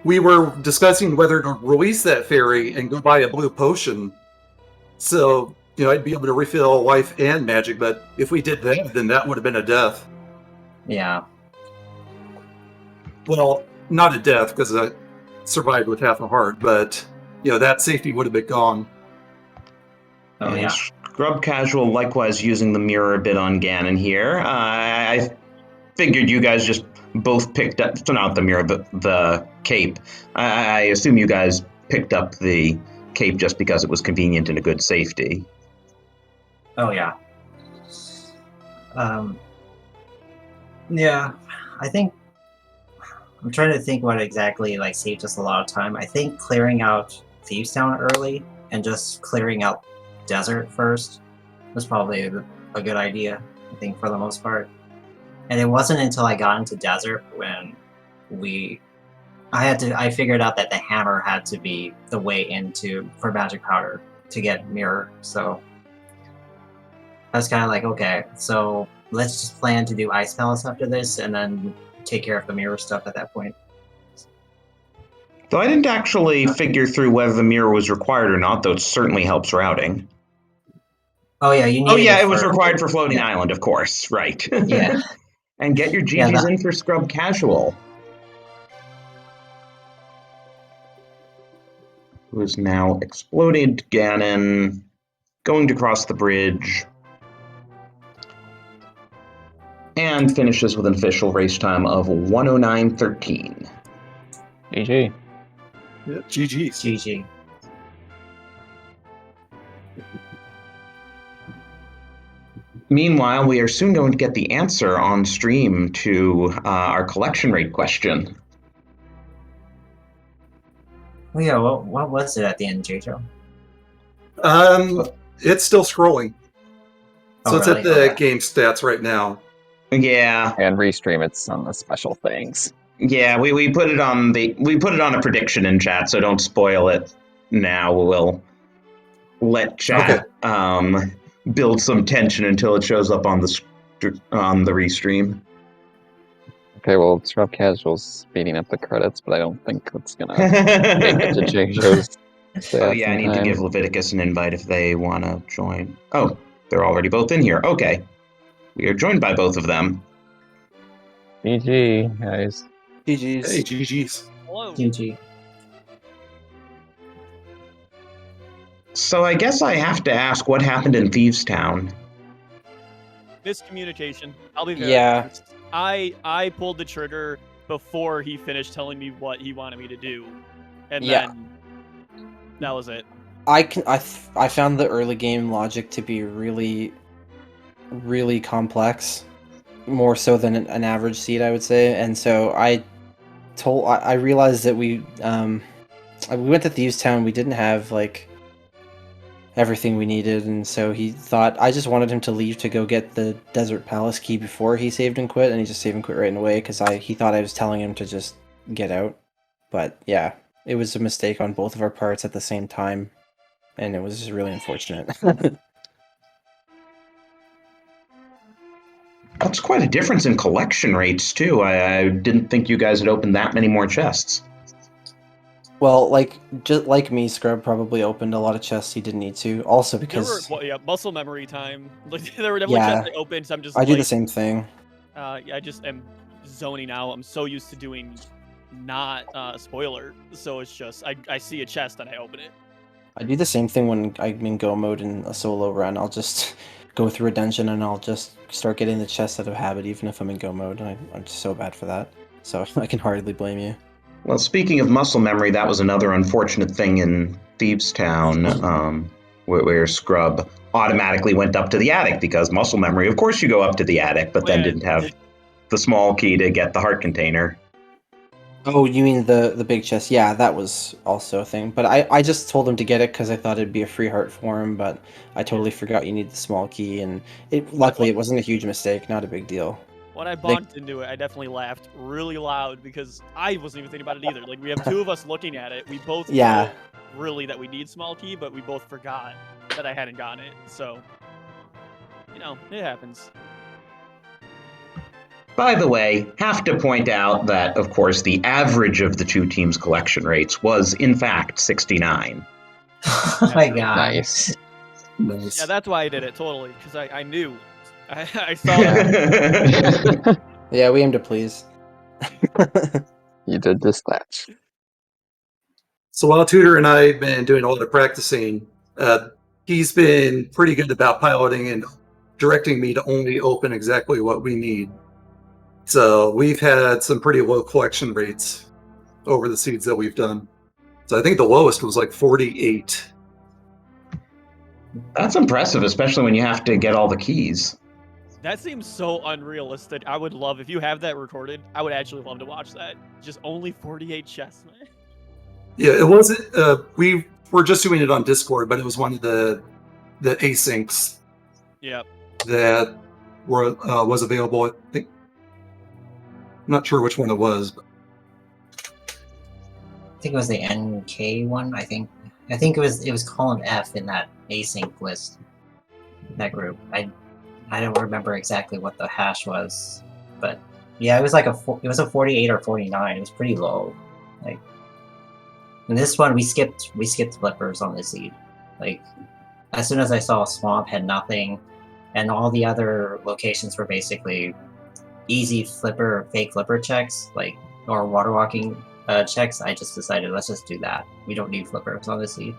we were discussing whether to release that fairy and go buy a blue potion. So, you know, I'd be able to refill life and magic, but if we did that, then that would have been a death.
yeah.
Well, not a death, because I survived with half a heart, but, you know, that safety would have been gone.
Oh yeah.
Scrub Casual likewise using the mirror a bit on Ganon here. I figured you guys just both picked up, so not the mirror, but the cape. I assume you guys picked up the cape just because it was convenient and a good safety.
Oh yeah. Yeah, I think I'm trying to think what exactly like saved us a lot of time. I think clearing out Thieves Town early and just clearing out Desert first was probably a good idea, I think, for the most part. And it wasn't until I got into Desert when I figured out that the hammer had to be the way into for magic powder to get mirror. So I was kind of like, okay, so let's just plan to do Ice Palace after this, and then take care of the mirror stuff at that point.
Though I didn't actually figure through whether the mirror was required or not, though it certainly helps routing.
Oh yeah, you need.
Oh yeah, it was required for Floating
yeah.
Island, of course, right.
Yeah.
And get your
Yeah,
GGs in for Scrub Casual. Who is now exploded Ganon, going to cross the bridge, and finishes with an official race time of 109.13.
GG.
Yeah, GG's.
GG.
Meanwhile, we are soon going to get the answer on stream to our collection rate question.
Well, yeah, what was it at the end, J-Joe?
It's still scrolling. So
Oh,
it's
really?
at the
Okay.
game stats right now.
Yeah,
And restream it's on the special things.
yeah, we put it on a prediction in chat, so don't spoil it now. We'll let chat build some tension until it shows up on the restream.
Okay, well, Scrub Casual's speeding up the credits, but I don't think it's gonna make it to J-Joe's. So
Oh
have
yeah,
some
I need to give
time.
Leviticus an invite if they want to join. Oh, they're already both in here. Okay. We are joined by both of them.
GG, guys.
GG's.
Hey, GG's.
Hello.
GG.
So I guess I have to ask what happened in Thieves Town.
Miscommunication. I'll be very
Yeah.
honest. I pulled the trigger before he finished telling me what he wanted me to do, and
Yeah.
then that was it.
I found the early game logic to be really, really complex, more so than an average seed, I would say. And so I realized that we went to Thieves Town. We didn't have like everything we needed, and so he thought I just wanted him to leave to go get the Desert Palace key before he saved and quit, and he just saved and quit right away because he thought I was telling him to just get out. But yeah, it was a mistake on both of our parts at the same time. And it was just really unfortunate.
That's quite a difference in collection rates, too. I didn't think you guys had opened that many more chests.
Well, just like me, Scrub probably opened a lot of chests he didn't need to. Also because
Muscle memory time. Like there were definitely chests I opened. So I'm just.
I do the same thing.
I just am zoning out. I'm so used to doing not spoiler, so it's just I see a chest and I open it.
I do the same thing when I'm in go mode in a solo run. I'll just go through a dungeon and I'll just start getting the chests out of habit, even if I'm in go mode. I'm just so bad for that. So I can hardly blame you.
Well, speaking of muscle memory, that was another unfortunate thing in Thieves Town, where Scrub automatically went up to the attic because muscle memory. Of course, you go up to the attic, but then didn't have the small key to get the heart container.
Oh, you mean the big chest? Yeah, that was also a thing. But I just told him to get it because I thought it'd be a free heart for him. But I totally forgot you need the small key, and luckily it wasn't a huge mistake, not a big deal.
When I bonked into it, I definitely laughed really loud because I wasn't even thinking about it either. Like we have two of us looking at it. We both know really that we need small key, but we both forgot that I hadn't gotten it. So, it happens.
By the way, have to point out that, of course, the average of the two teams' collection rates was, in fact, 69.
Oh my god.
Nice.
Yeah, that's why I did it, totally, because I knew. I saw that.
Yeah, we aim to please.
You did dispatch.
So while Tudor and I have been doing a lot of practicing, he's been pretty good about piloting and directing me to only open exactly what we need. So we've had some pretty low collection rates over the seeds that we've done. So I think the lowest was like 48.
That's impressive, especially when you have to get all the keys.
That seems so unrealistic. I would love, if you have that recorded, I would actually love to watch that. Just only 48 chests, man.
Yeah, it wasn't. We were just doing it on Discord, but it was one of the asyncs.
Yep.
That was available. I think. I'm not sure which one it was. But...
I think it was the NK one. I think it was column F in that async list. That group. I don't remember exactly what the hash was, but yeah, it was like it was a 48 or 49. It was pretty low. Like, in this one, we skipped flippers on the seed. Like, as soon as I saw Swamp had nothing, and all the other locations were basically easy fake flipper checks, like, or water walking checks, I just decided, let's just do that. We don't need flippers on the seed.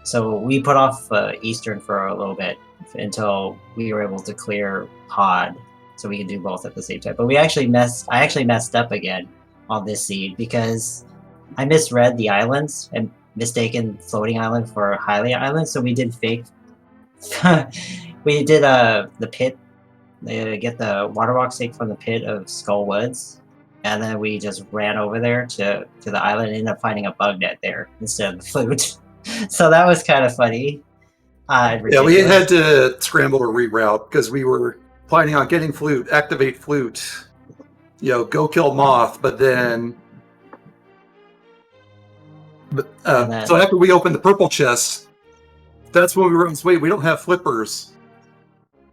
So we put off Eastern for a little bit until we were able to clear Pod, so we could do both at the same time. But I actually messed up again on this seed because I misread the islands and mistaken Floating Island for Hylia Island. So we did fake. We did the pit, get the water walk stake from the pit of Skull Woods, and then we just ran over there to the island and ended up finding a bug net there instead of the flute. So that was kind of funny.
Yeah, we had to scramble to reroute because we were planning on getting flute, activate flute, go kill Moth, but then... so after we opened the purple chest, that's when we realized, wait, we don't have flippers.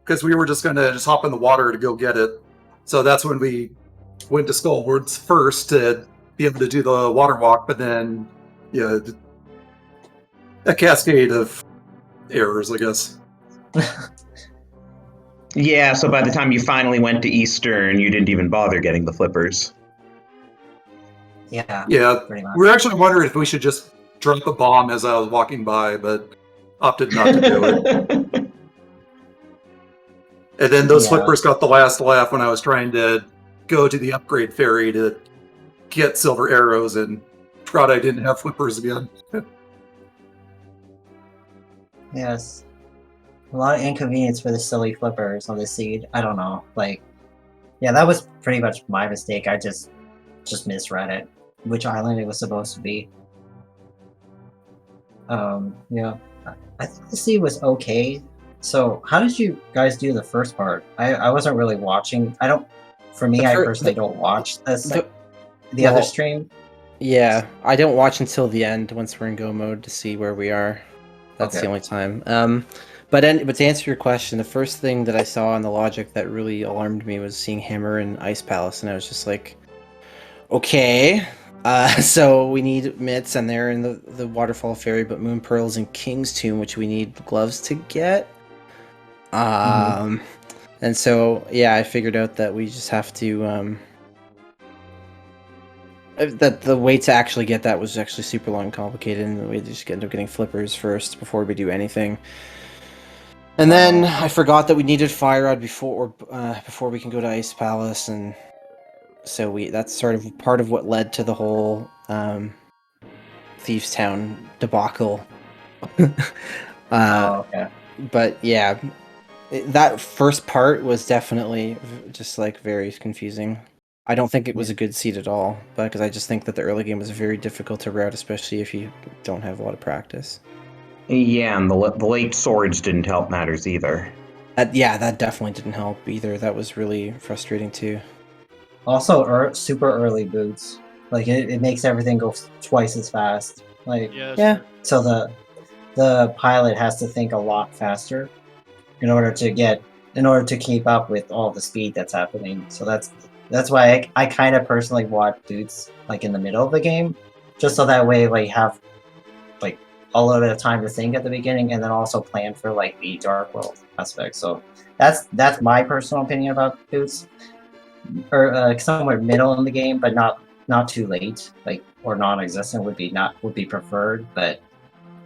Because we were just going to hop in the water to go get it. So that's when we went to Skull Woods first to be able to do the water walk, but then yeah, a cascade of errors, I guess.
Yeah, so by the time you finally went to Eastern, you didn't even bother getting the flippers.
Yeah,
Yeah,
pretty much.
we were actually wondering if we should just drop a bomb as I was walking by, but opted not to do it. And then those
Yeah.
flippers got the last laugh when I was trying to go to the upgrade ferry to get silver arrows and forgot I didn't have flippers again.
Yes. A lot of inconvenience for the silly flippers on the seed. I don't know. Like, yeah, that was pretty much my mistake. I just misread it, which island it was supposed to be. Yeah. I think the seed was okay. So, how did you guys do the first part? I wasn't really watching. I don't. For me, I personally don't watch the other
well,
stream.
Yeah, I don't watch until the end once we're in go mode to see where we are. That's
Okay.
the only time. But to answer your question, the first thing that I saw in the logic that really alarmed me was seeing Hammer and Ice Palace, and I was just like, okay. So we need mitts, and they're in the Waterfall Ferry, but Moon Pearl's in King's Tomb, which we need gloves to get. And so yeah, I figured out that we just have to that the way to actually get that was actually super long and complicated, and we just end up getting flippers first before we do anything. And then I forgot that we needed Fire Rod before we can go to Ice Palace, and so that's sort of part of what led to the whole Thieves Town debacle.
Okay.
But yeah, that first part was definitely just like very confusing. I don't think it was a good seed at all, but because I just think that the early game was very difficult to route, especially if you don't have a lot of practice.
Yeah, and the late swords didn't help matters either.
That definitely didn't help either. That was really frustrating too.
Also, super early boots. Like it makes everything go twice as fast. Like
Yeah.
So the pilot has to think a lot faster in order to keep up with all the speed that's happening. So that's why I kind of personally want boots like in the middle of the game, just so that way like have like a little bit of time to think at the beginning, and then also plan for like the dark world aspect. So that's my personal opinion about boots, or somewhere middle in the game, but not too late, like or non-existent would be preferred. But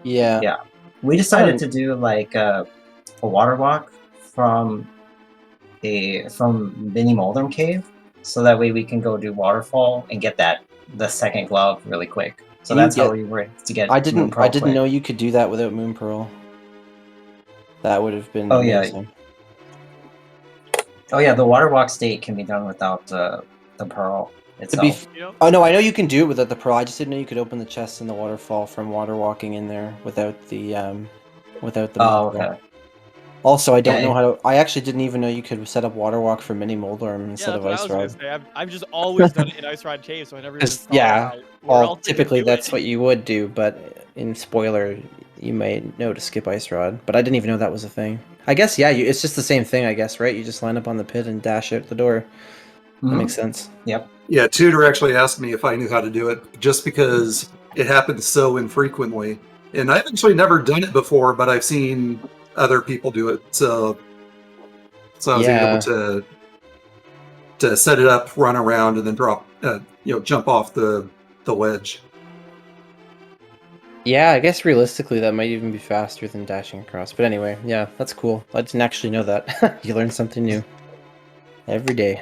yeah,
we decided to do like a water walk from Mini Moldrum Cave, so that way we can go do waterfall and get the second glove really quick. So that's how we were to get.
I didn't
quick.
know you could do that without Moon Pearl. That would have been amazing.
Oh yeah, the water walk state can be done without the pearl itself.
Oh no, I know you can do it without the pearl. I just didn't know you could open the chest in the waterfall from water walking in there without the
Oh, okay.
Also, I don't know how to. I actually didn't even know you could set up water walk for Mini Moldrum instead of Ice Rod.
I've just always done it in Ice Rod Cave, so I never even thought about
well, typically that's what you would do, but in spoiler, you may know to skip Ice Rod. But I didn't even know that was a thing. I guess it's just the same thing. I guess, right? You just line up on the pit and dash out the door. That makes sense.
Yep.
Yeah, Tudor actually asked me if I knew how to do it, just because it happens so infrequently. And I've actually never done it before, but I've seen other people do it. So I was able to set it up, run around, and then drop, jump off the ledge.
Yeah, I guess realistically that might even be faster than dashing across. But anyway, yeah, that's cool. I didn't actually know that. You learn something new every day.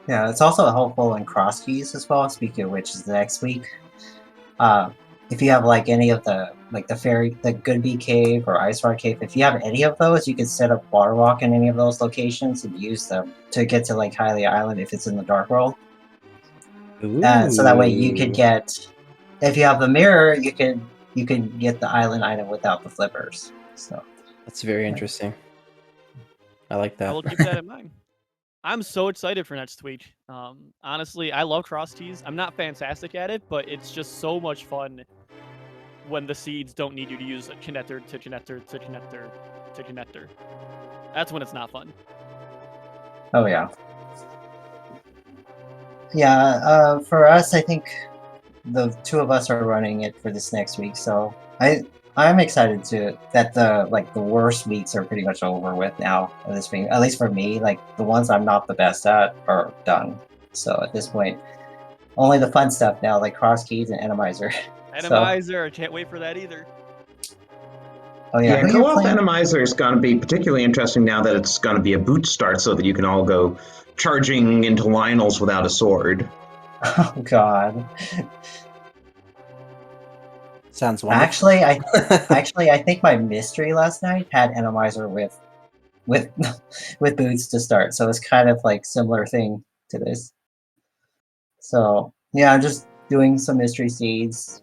Yeah, it's also helpful in cross keys as well. Speaking of which, is the next week. If you have like any of the Goodby Cave or Ice Rod Cave, if you have any of those, you can set up water walk in any of those locations and use them to get to like Hylia Island if it's in the Dark World. So that way you could get, if you have the mirror, you can get the island item without the flippers. So
that's very interesting. I like that.
I will keep that in mind. I'm so excited for next week. Honestly, I love cross keys. I'm not fantastic at it, but it's just so much fun when the seeds don't need you to use a connector to connector to connector to connector. That's when it's not fun.
Oh yeah. Yeah, for us, I think the two of us are running it for this next week, so I'm excited that the worst weeks are pretty much over with now at this point. At least for me, like the ones I'm not the best at are done. So at this point, only the fun stuff now, like cross keys and Randomizer.
Randomizer, I can't wait for that either.
Oh yeah,
Yeah, co-op Randomizer is going to be particularly interesting now that it's going to be a boot start so that you can all go charging into Lionel's without a sword.
Oh god.
Sounds wonderful.
Actually, I think my mystery last night had Randomizer with with boots to start, so it's kind of like similar thing to this. So yeah, I'm just doing some mystery seeds.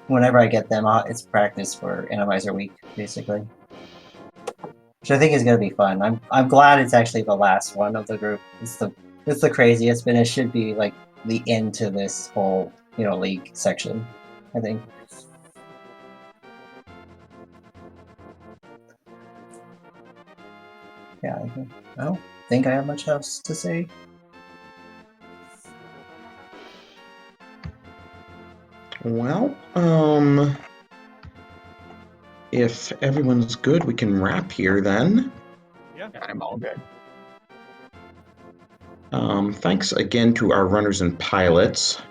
Whenever I get them, it's practice for Randomizer week, basically. Which I think is gonna be fun. I'm glad it's actually the last one of the group. It's the craziest, but it should be like the end to this whole league section, I think. Yeah, I don't think I have much else to say.
Well, if everyone's good, we can wrap here then.
Yeah,
I'm all good.
Thanks again to our runners and pilots.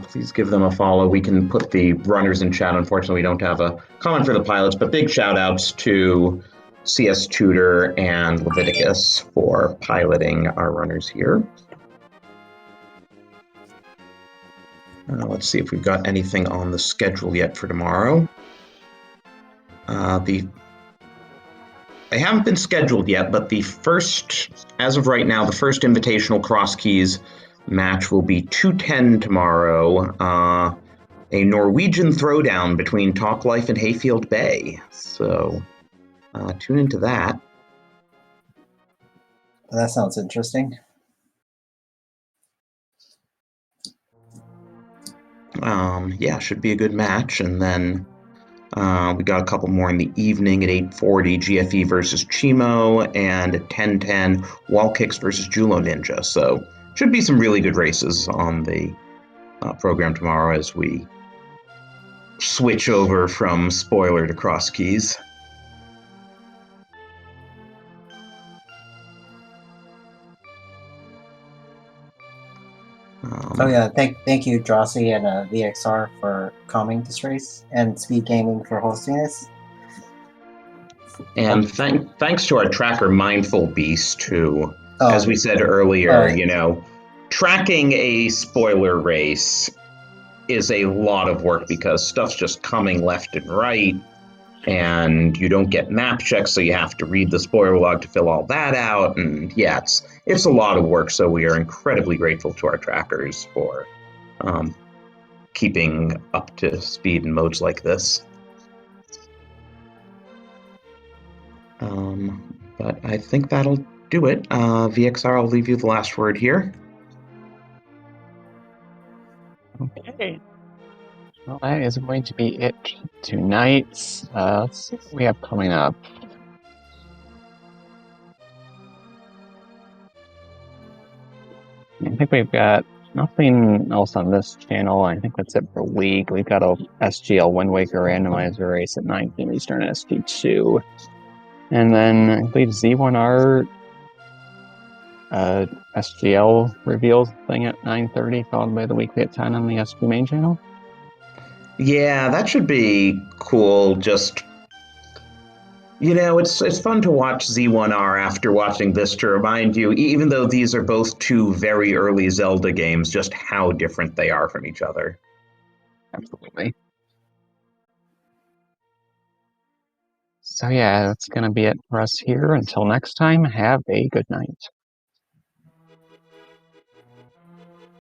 Please give them a follow. We can put the runners in chat. Unfortunately, we don't have a comment for the pilots, but big shout outs to CS Tutor and Leviticus for piloting our runners here. Let's see if we've got anything on the schedule yet for tomorrow. They haven't been scheduled yet, but as of right now, the first Invitational Cross Keys match will be 2:10 tomorrow. A Norwegian throwdown between Talk Life and Hayfield Bay. So tune into that.
That sounds interesting.
Yeah, should be a good match. And then we got a couple more in the evening at 8:40, GFE versus Chimo, and at 10:10, Wall Kicks versus Julo Ninja. So should be some really good races on the program tomorrow as we switch over from spoiler to cross keys.
Oh yeah, thank you, Drosy and VXR for calming this race, and SpeedGaming for hosting this.
And thanks to our tracker Mindful Beast, who, as we said earlier, tracking a spoiler race is a lot of work because stuff's just coming left and right, and you don't get map checks, so you have to read the spoiler log to fill all that out. And yeah, it's a lot of work, so we are incredibly grateful to our trackers for keeping up to speed in modes like this. But I think that'll do it. VXR, I'll leave you the last word here.
Okay. Well, that is going to be it tonight. Let's see what we have coming up. I think we've got nothing else on this channel. I think that's it for a week. We've got a SGL Wind Waker randomizer race at 9 p.m. Eastern SP2. And then I believe Z1R SGL reveals thing at 9:30, followed by the weekly at 10 on the SP main channel.
Yeah, that should be cool. Just, it's fun to watch Z1R after watching this to remind you, even though these are both two very early Zelda games, just how different they are from each other.
Absolutely. So yeah, that's going to be it for us here. Until next time, have a good night.